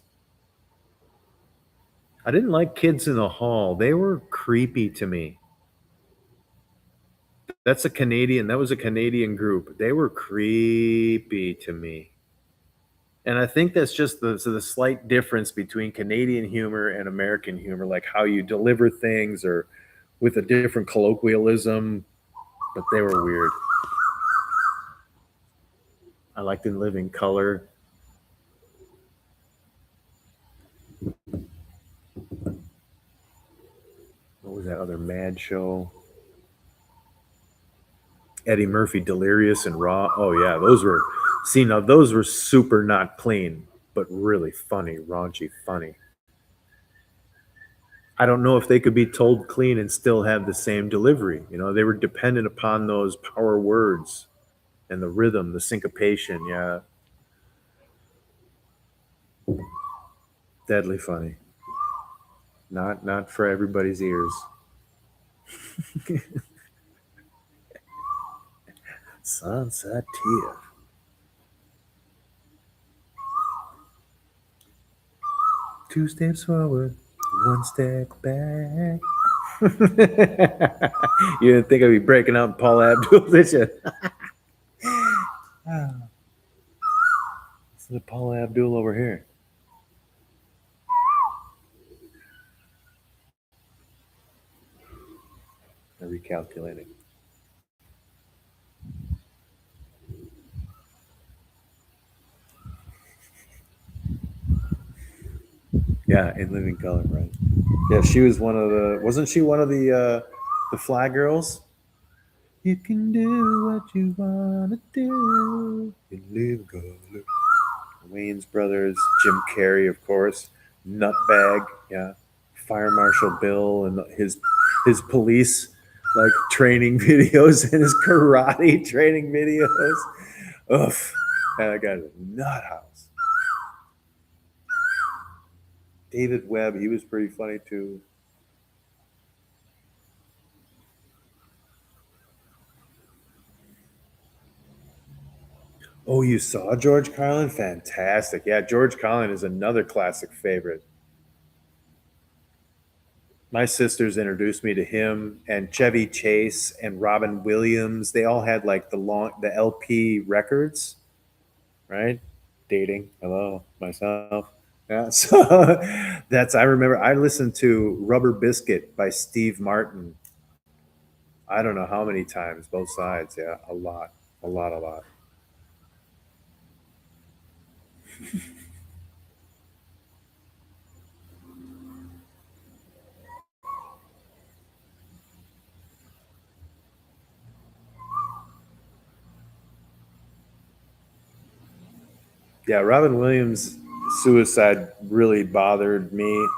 Speaker 1: I didn't like Kids in the Hall. They were creepy to me. That's a Canadian. That was a Canadian group. They were creepy to me. And I think that's just the slight difference between Canadian humor and American humor, like how you deliver things or with a different colloquialism, but they were weird. I liked In Living Color. What was that other Mad show? Eddie Murphy, Delirious and Raw. Oh yeah, those were see now those were super not clean, but really funny, raunchy, funny. I don't know if they could be told clean and still have the same delivery. They were dependent upon those power words and the rhythm, the syncopation. Yeah, deadly funny. Not for everybody's ears. Sunset Tiff. Two steps forward, one step back. You didn't think I'd be breaking out Paul Abdul, did you? Listen to Paul Abdul over here. I'm recalculating. Yeah, In Living Color, right? Yeah, she was one of the. Wasn't she one of the Fly Girls? You can do what you wanna do. In Living Color. Wayne's Brothers, Jim Carrey, of course, Nutbag, yeah, Fire Marshal Bill, and his police like training videos and his karate training videos. Oof, that guy's a nut house. David Webb, he was pretty funny too. Oh, you saw George Carlin? Fantastic. Yeah, George Carlin is another classic favorite. My sisters introduced me to him and Chevy Chase and Robin Williams. They all had like the LP records, right? Dating. Hello, myself. Yeah. So I remember I listened to Rubber Biscuit by Steve Martin. I don't know how many times, both sides. Yeah, a lot. A lot, a lot. Yeah, Robin Williams' suicide really bothered me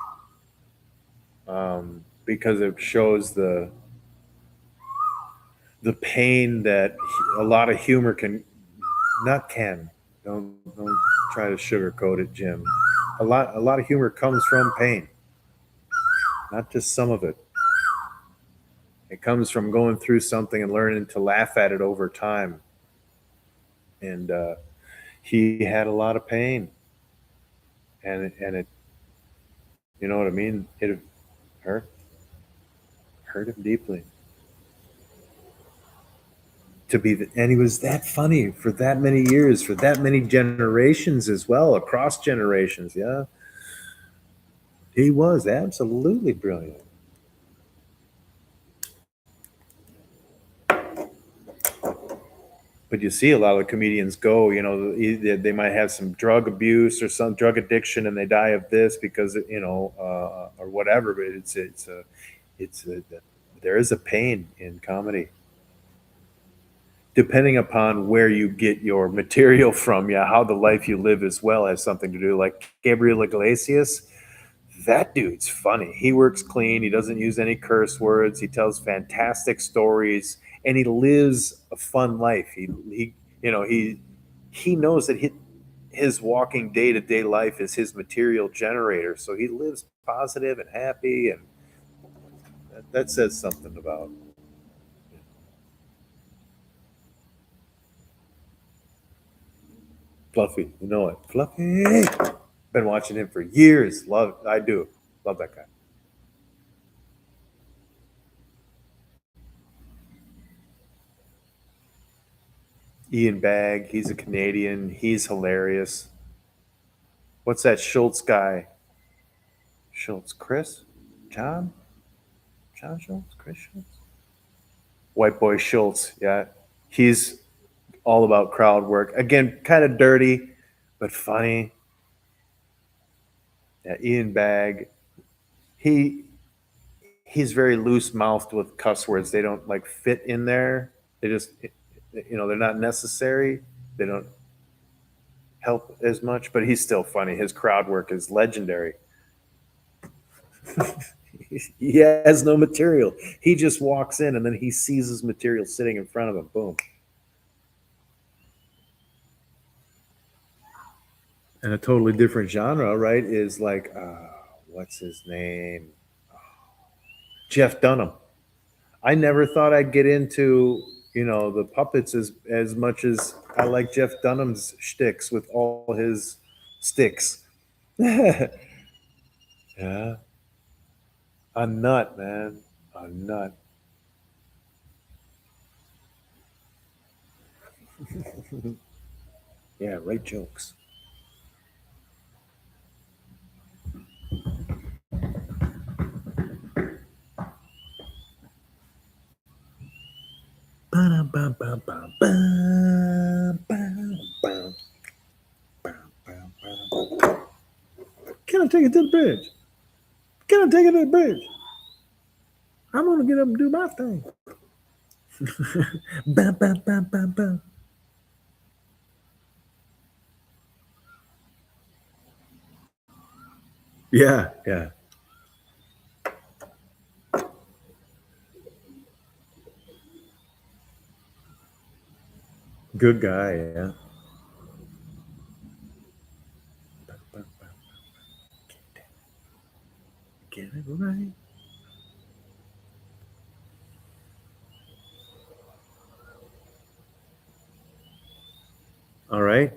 Speaker 1: because it shows the pain that a lot of humor can not can don't try to sugarcoat it, Jim. A lot of humor comes from pain, not just some of it. It comes from going through something and learning to laugh at it over time. And he had a lot of pain, and it, you know what I mean. It hurt hurt him deeply to be, and he was that funny for that many years, for that many generations as well, across generations. Yeah, he was absolutely brilliant. But you see a lot of the comedians go, they might have some drug abuse or some drug addiction and they die of this because, or whatever. But it's a there is a pain in comedy depending upon where you get your material from. Yeah, how the life you live as well has something to do. Like Gabriel Iglesias, that dude's funny. He works clean. He doesn't use any curse words. He tells fantastic stories, and he lives a fun life. He knows that his walking day to day life is his material generator. So he lives positive and happy, and that says something about. Fluffy, you know it, Fluffy. Been watching him for years. I do love that guy. Ian Bagg, he's a Canadian. He's hilarious. What's that Schultz guy? Schultz, Chris, John, John Schultz, Chris Schultz, White Boy Schultz. Yeah, he's all about crowd work. Again, kind of dirty, but funny. Yeah, Ian Bagg. He he's very loose mouthed with cuss words. They don't like fit in there. They just, they're not necessary. They don't help as much, but he's still funny. His crowd work is legendary. He has no material. He just walks in and then he sees his material sitting in front of him. Boom. And a totally different genre, right? Is like, what's his name? Jeff Dunham. I never thought I'd get into, the puppets as much as I like Jeff Dunham's shticks with all his sticks. Yeah, a nut, man, a nut. Yeah, write jokes. Can I take it to the bridge? Can I take it to the bridge? I'm gonna get up and do my thing. Bam, bam, bam, bam, bam. Yeah, yeah. Good guy, yeah. Get it right. All right.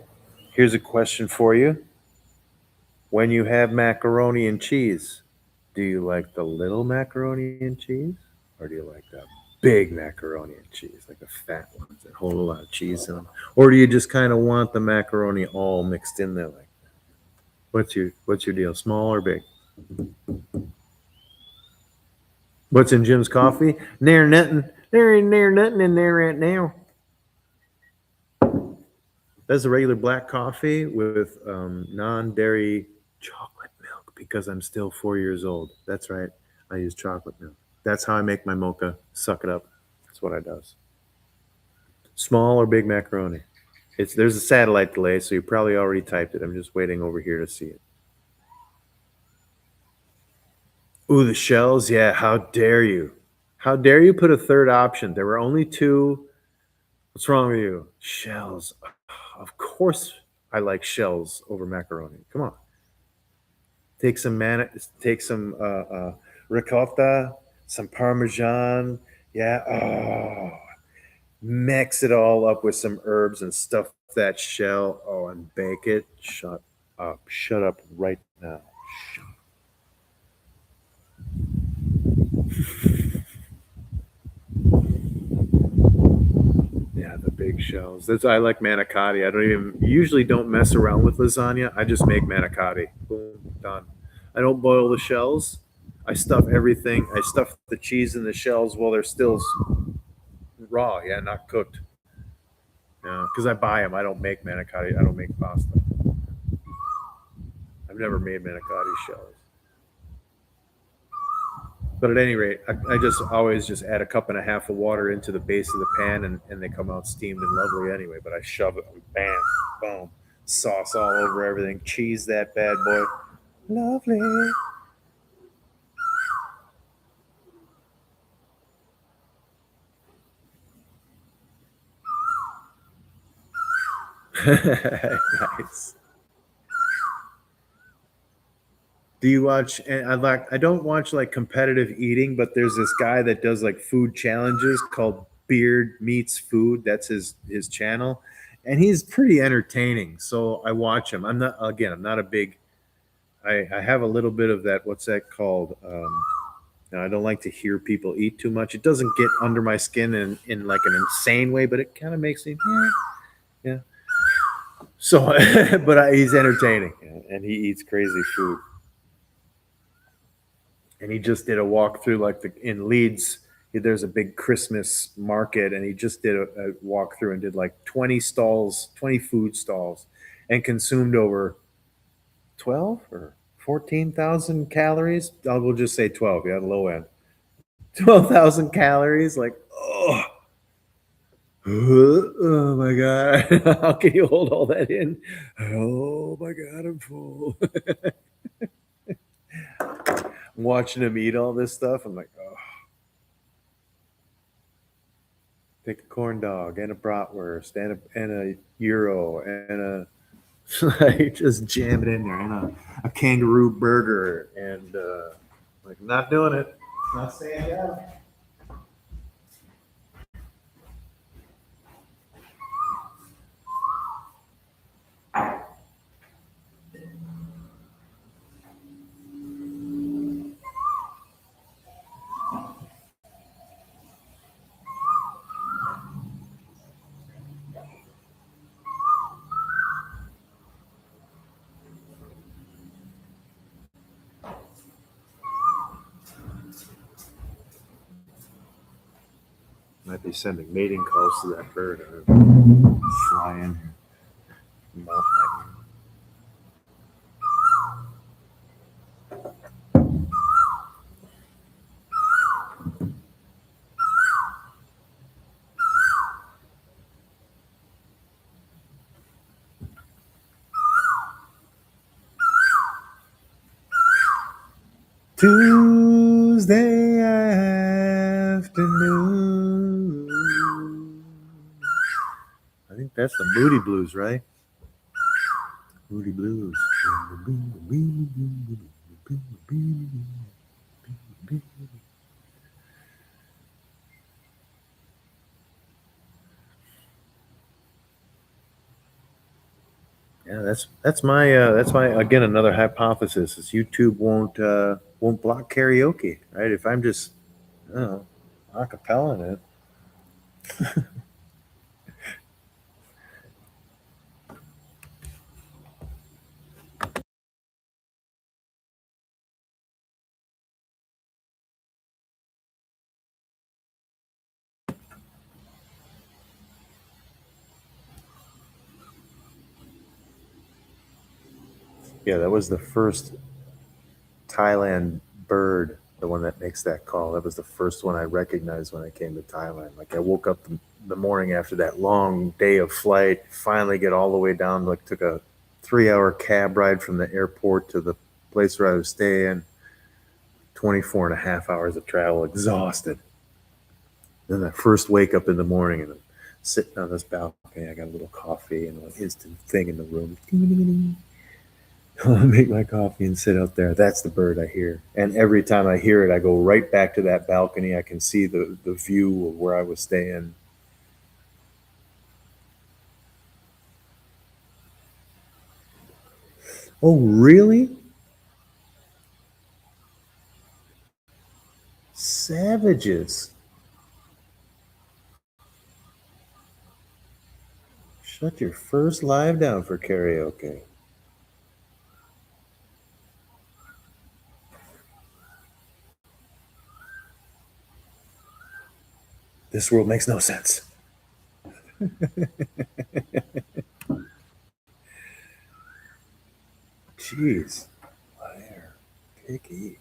Speaker 1: Here's a question for you. When you have macaroni and cheese, do you like the little macaroni and cheese or do you like the big macaroni and cheese, like the fat ones that hold a lot of cheese in them? Or do you just kind of want the macaroni all mixed in there like that? What's your deal? Small or big? What's in Jim's coffee? Near nothing. There ain't near nothing in there right now. That's a regular black coffee with non-dairy chocolate milk because I'm still 4 years old. That's right. I use chocolate milk. That's how I make my mocha. Suck it up. That's what I does. Small or big macaroni? There's a satellite delay, so you probably already typed it. I'm just waiting over here to see it. Ooh, the shells. Yeah. How dare you? How dare you put a third option? There were only two. What's wrong with you? Shells. Of course I like shells over macaroni. Come on. Take some take some ricotta, some parmesan. Yeah. Oh, mix it all up with some herbs and stuff that shell. Oh, and bake it. Shut up. Shut up right now. Shut Yeah, the big shells. That's I like manicotti. I don't even usually don't mess around with lasagna. I just make manicotti. Boom, done. I don't boil the shells. I stuff everything. I stuff the cheese in the shells while they're still raw. Yeah, not cooked. Yeah, because I buy them. I don't make manicotti. I don't make pasta. I've never made manicotti shells. But at any rate, I just always just add a cup and a half of water into the base of the pan, and they come out steamed and lovely anyway. But I shove it, bam, boom, sauce all over everything, cheese that bad boy, lovely. Nice. Do you watch? And I don't watch like competitive eating, but there's this guy that does like food challenges called Beard Meets Food. That's his channel, and he's pretty entertaining. So I watch him. I'm not a big. I have a little bit of that. What's that called? I don't like to hear people eat too much. It doesn't get under my skin in like an insane way, but it kind of makes me yeah. So, he's entertaining and he eats crazy food. And he just did a walk through like in Leeds. There's a big Christmas market, and he just did a walk through and did like 20 stalls, 20 food stalls, and consumed over 12 or 14,000 calories. We'll just say 12. Yeah, the low end. 12,000 calories. Like, oh, oh my God. How can you hold all that in? Oh my God, I'm full. Watching him eat all this stuff. I'm like, oh, take a corn dog and a bratwurst and a euro and a like just jam it in there and a kangaroo burger and like not doing it. Not staying down. Might be sending mating calls to that bird. Fly in here. Melt my ear. Tuesday afternoon. I think that's the Moody Blues, right? Moody Blues. Yeah, that's my again another hypothesis is YouTube won't block karaoke, right? If I'm just I don't know, acapella in it. Yeah, that was the first Thailand bird, the one that makes that call. That was the first one I recognized when I came to Thailand. Like I woke up the morning after that long day of flight, finally get all the way down, like took a 3 hour cab ride from the airport to the place where I was staying, 24 and a half hours of travel, exhausted. Then I first wake up in the morning and I'm sitting on this balcony. I got a little coffee and an instant thing in the room. Ding, ding, ding. I'll make my coffee and sit out there. That's the bird I hear. And every time I hear it, I go right back to that balcony. I can see the view of where I was staying. Oh, really? Savages. Shut your first live down for karaoke. This world makes no sense. Jeez. Blair. Picky.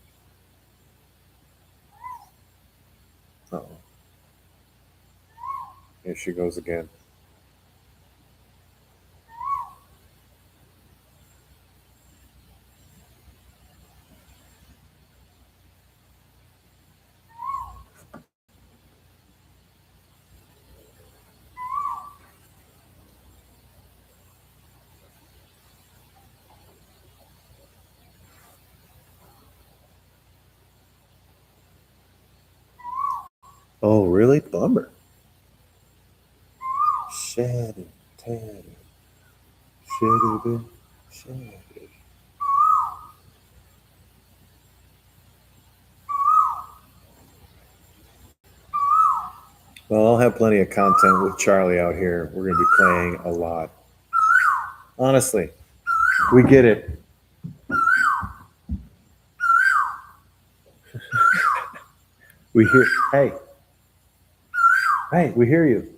Speaker 1: Oh. Here she goes again. Oh, really? Bummer. Shattered, tattered, shattered, shattered. Well, I'll have plenty of content with Charlie out here. We're going to be playing a lot. Honestly, we get it. We hear, hey, we hear you.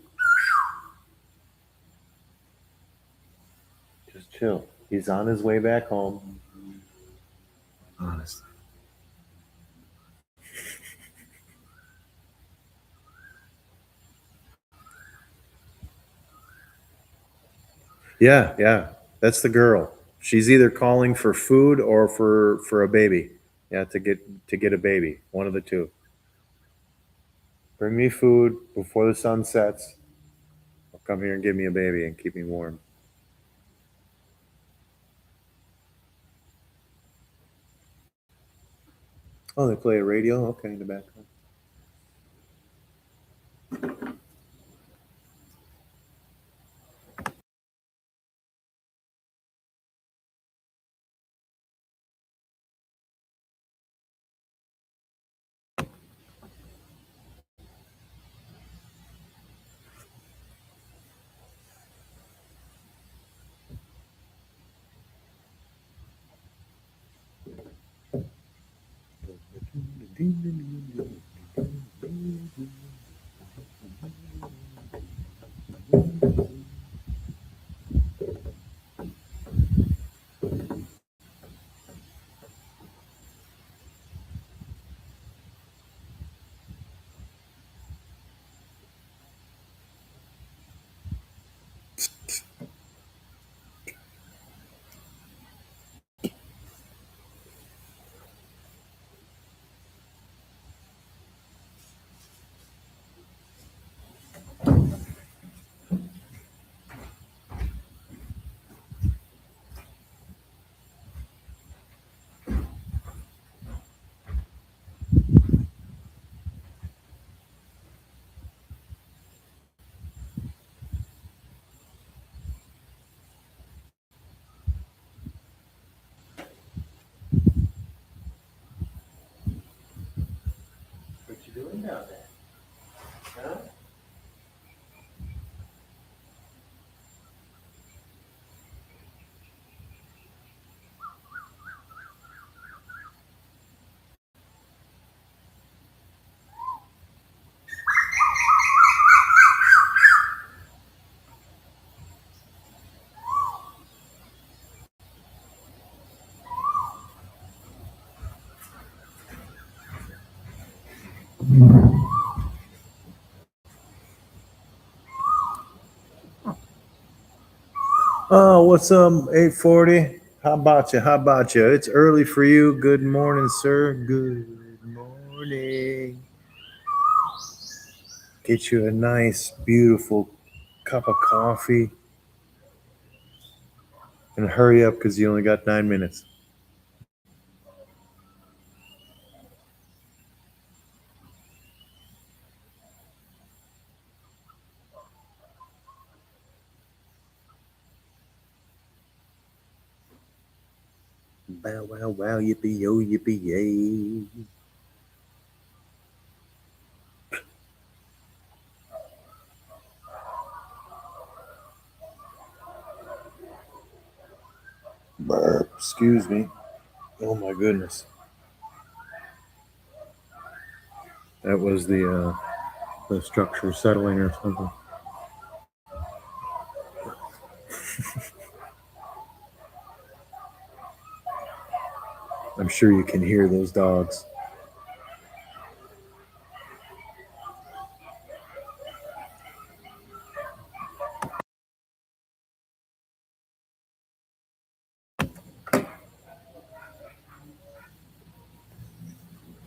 Speaker 1: Just chill. He's on his way back home. Honestly. Yeah. That's the girl. She's either calling for food or for a baby. Yeah, to get a baby. One of the two. Bring me food before the sun sets. I'll come here and give me a baby and keep me warm. Oh, they play a radio? Okay, in the background. What you doing down there? Huh? Oh, what's up? 8:40. How about you? How about you? It's early for you. Good morning, sir. Good morning. Get you a nice, beautiful cup of coffee. And hurry up because you only got 9 minutes. Bow, wow, wow, yippee, yo, yippee, yay. Burp. Excuse me. Oh my goodness. That was the structure settling or something. I'm sure you can hear those dogs.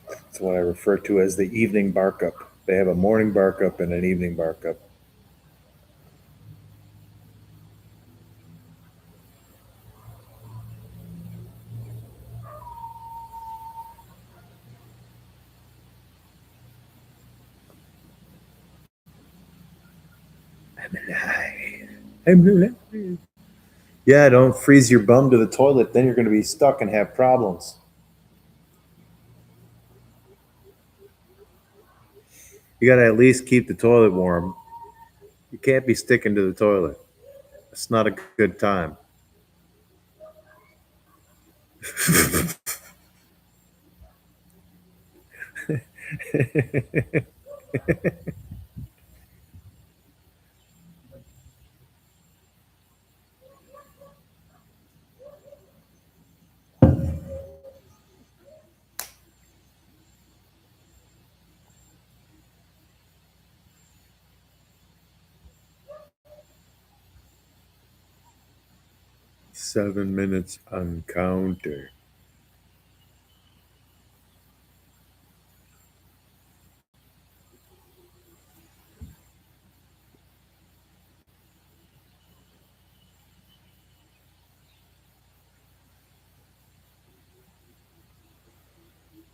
Speaker 1: That's what I refer to as the evening bark up. They have a morning bark up and an evening bark up. I'm alive. I'm alive. Yeah, don't freeze your bum to the toilet. Then you're going to be stuck and have problems. You got to at least keep the toilet warm. You can't be sticking to the toilet. It's not a good time. Seven minutes on counter.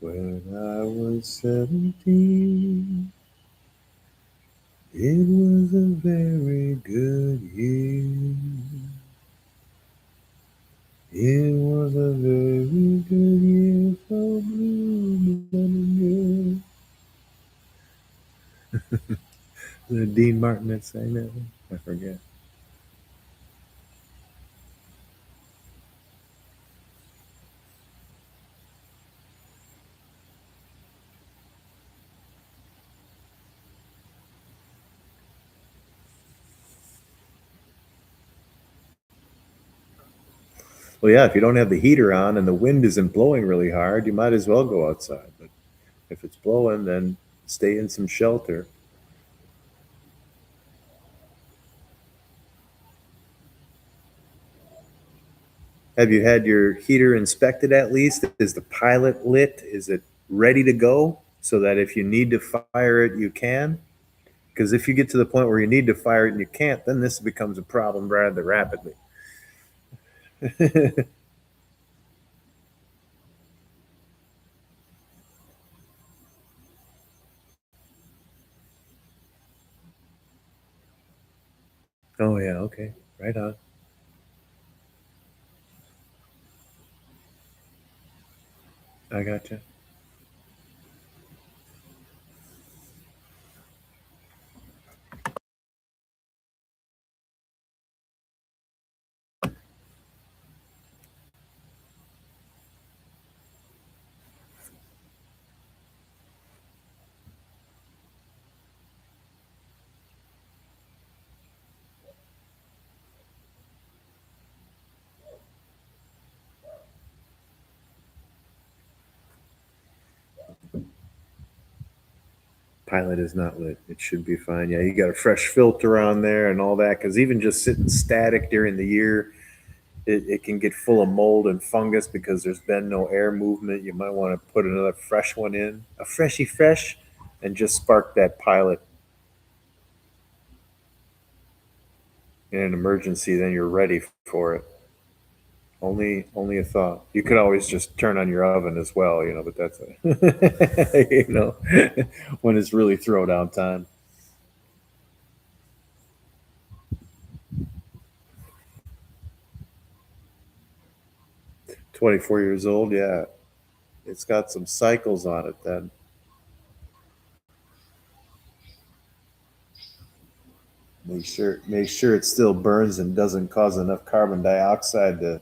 Speaker 1: When I was 17, it was a very good year. It was a very good year for blue. The Dean Martin that sang that one? I forget. Well, yeah, if you don't have the heater on and the wind isn't blowing really hard, you might as well go outside. But if it's blowing, then stay in some shelter. Have you had your heater inspected at least? Is the pilot lit? Is it ready to go so that if you need to fire it, you can? Because if you get to the point where you need to fire it and you can't, then this becomes a problem rather rapidly. Oh, yeah, okay. Right on. I gotcha. Pilot is not lit. It should be fine. Yeah, you got a fresh filter on there and all that. Because even just sitting static during the year, it can get full of mold and fungus because there's been no air movement. You might want to put another fresh one in, a freshy fresh, and just spark that pilot in an emergency, then you're ready for it. Only a thought. You could always just turn on your oven as well, but that's when it's really throwdown time. 24 years old, yeah. It's got some cycles on it then. Make sure it still burns and doesn't cause enough carbon dioxide to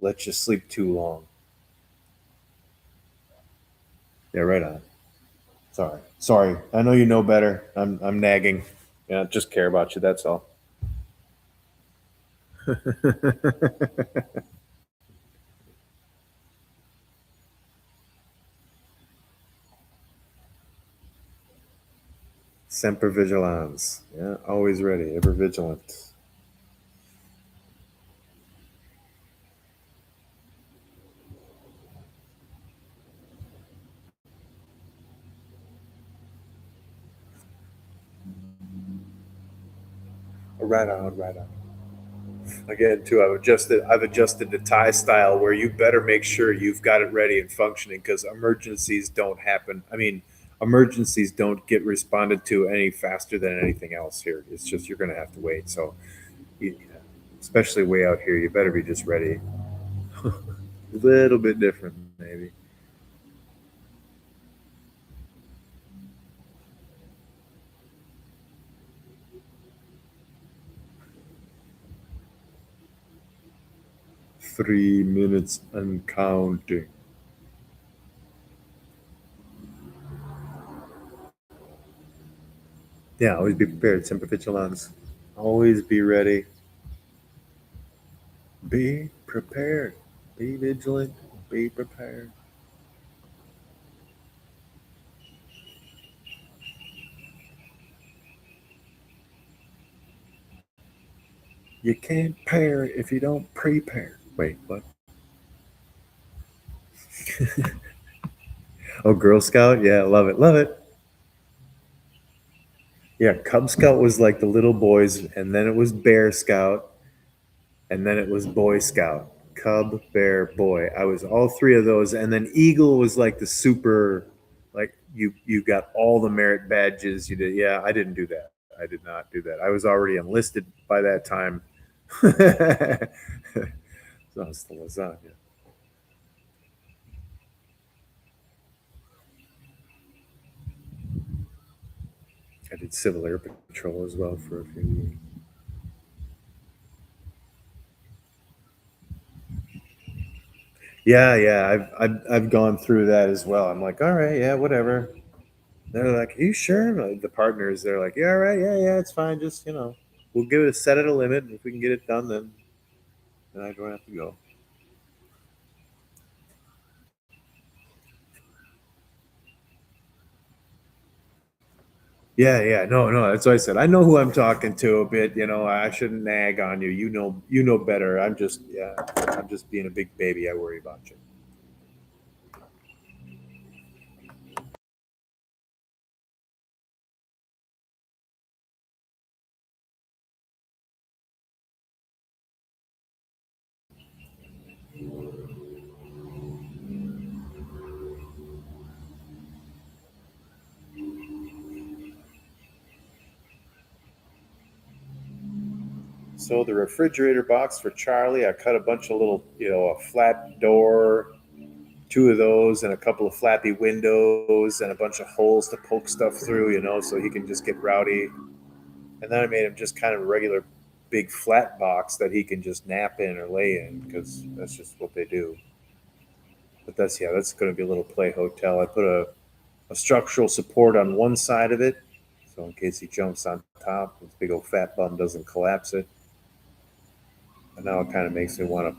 Speaker 1: let you sleep too long. Yeah, right on. Sorry. I know you know better. I'm nagging. Yeah, just care about you. That's all. Semper vigilans. Yeah, always ready, ever vigilant. Right on, right on. Again, too, I've adjusted the tie style where you better make sure you've got it ready and functioning because emergencies don't happen. I mean, emergencies don't get responded to any faster than anything else here. It's just you're going to have to wait. So, you, especially way out here, you better be just ready. A little bit different, maybe. 3 minutes and counting. Yeah, always be prepared. Semper vigilance. Always be ready. Be prepared. Be vigilant. Be prepared. You can't pair if you don't prepare. Wait, what? Oh, Girl Scout? Yeah, love it. Love it. Yeah, Cub Scout was like the little boys, and then it was Bear Scout, and then it was Boy Scout. Cub, Bear, Boy. I was all three of those, and then Eagle was like the super, like you got all the merit badges. You did, yeah. I didn't do that. I did not do that. I was already enlisted by that time. So it's the lasagna. I did Civil Air Patrol as well for a few years. Yeah, yeah, I've gone through that as well. I'm like, all right, yeah, whatever. They're like, are you sure? Like, the partners, they're like, yeah, all right, yeah, yeah, it's fine. Just we'll give it a set at a limit. If we can get it done, then I don't have to go. Yeah, yeah, no, no. That's what I said. I know who I'm talking to a bit. I shouldn't nag on you. You know better. Yeah, I'm just being a big baby. I worry about you. So the refrigerator box for Charlie, I cut a bunch of little, a flat door, two of those, and a couple of flappy windows, and a bunch of holes to poke stuff through, so he can just get rowdy. And then I made him just kind of a regular big flat box that he can just nap in or lay in because that's just what they do. But that's going to be a little play hotel. I put a structural support on one side of it, so in case he jumps on top, his big old fat bum doesn't collapse it. And now it kind of makes me want to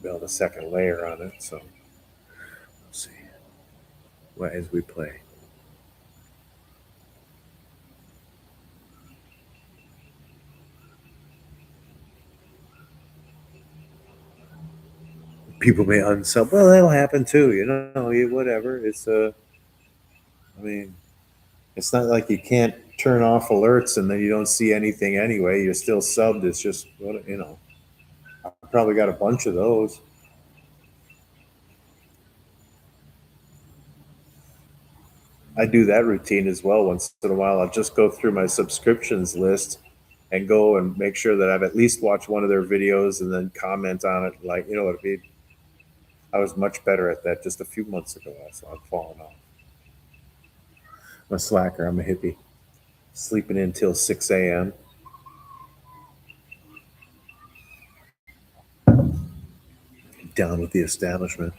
Speaker 1: build a second layer on it. So we'll see what as we play. People may unsub. Well, that'll happen too. Whatever. I mean, it's not like you can't turn off alerts and then you don't see anything anyway. You're still subbed. It's just, I probably got a bunch of those. I do that routine as well once in a while. I'll just go through my subscriptions list and go and make sure that I've at least watched one of their videos and then comment on it. Like, you know what I mean? I was much better at that just a few months ago, so I've fallen off. I'm a slacker. I'm a hippie. Sleeping in till 6 a.m. Down with the establishment.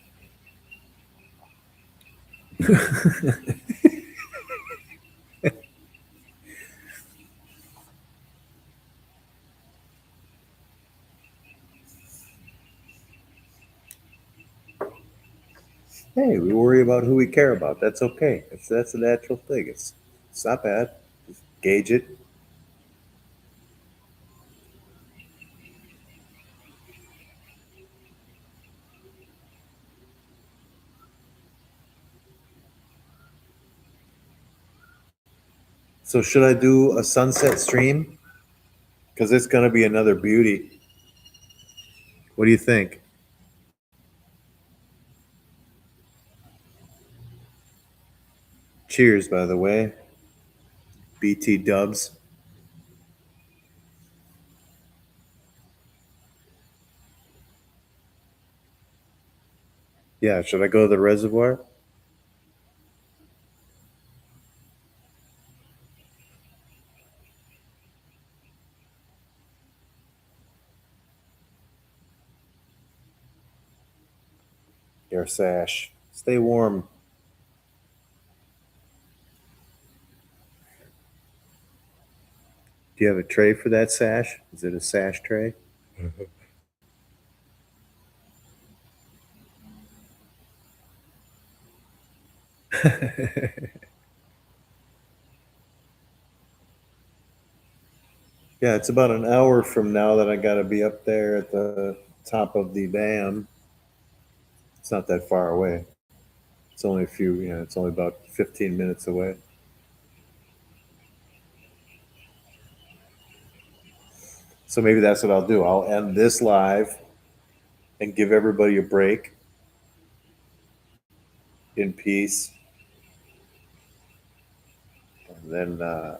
Speaker 1: Hey, we worry about who we care about. That's okay. That's a natural thing. It's not bad. Just gauge it. So should I do a sunset stream? Because it's going to be another beauty. What do you think? Cheers, by the way. BT dubs. Yeah, should I go to the reservoir? Your sash. Stay warm. Do you have a tray for that sash? Is it a sash tray? Yeah, it's about an hour from now that I got to be up there at the top of the dam. It's not that far away. It's only it's only about 15 minutes away. So maybe that's what I'll do. I'll end this live and give everybody a break in peace. And then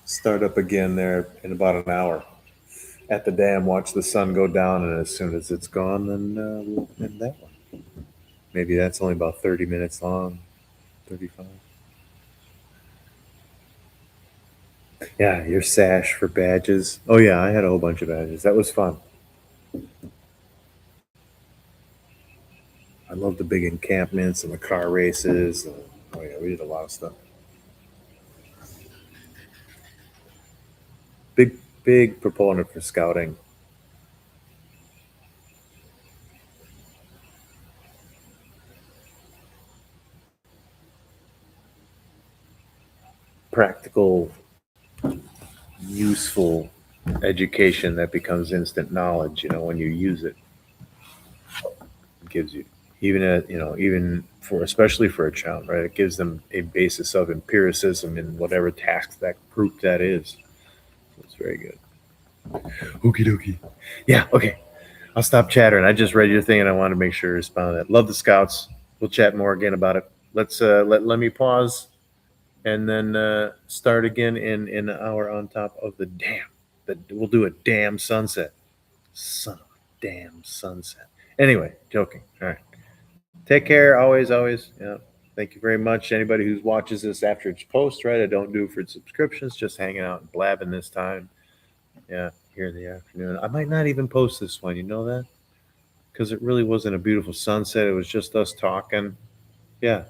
Speaker 1: start up again there in about an hour at the dam, watch the sun go down, and as soon as it's gone, then we'll end that one. Maybe that's only about 30 minutes long, 35. Yeah, your sash for badges. Oh, yeah, I had a whole bunch of badges. That was fun. I love the big encampments and the car races. Oh, yeah, we did a lot of stuff. Big proponent for scouting. Practical, useful education that becomes instant knowledge, when you use it. It gives you even for especially for a child, right? It gives them a basis of empiricism in whatever task that group that is. So it's very good. Okie dokie. Yeah, okay. I'll stop chattering. I just read your thing and I want to make sure to respond to that. Love the scouts. We'll chat more again about it. Let's let me pause and then start again in an hour on top of the dam. We'll do a damn sunset. Son of a damn sunset. Anyway, joking. All right. Take care. Always, always. Yeah. Thank you very much. Anybody who watches this after it's post, right? I don't do for subscriptions, just hanging out and blabbing this time. Yeah, here in the afternoon. I might not even post this one. You know that? Because it really wasn't a beautiful sunset. It was just us talking. Yeah.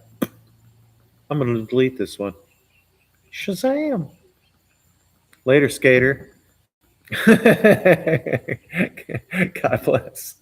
Speaker 1: I'm going to delete this one. Shazam. Later, skater. God bless.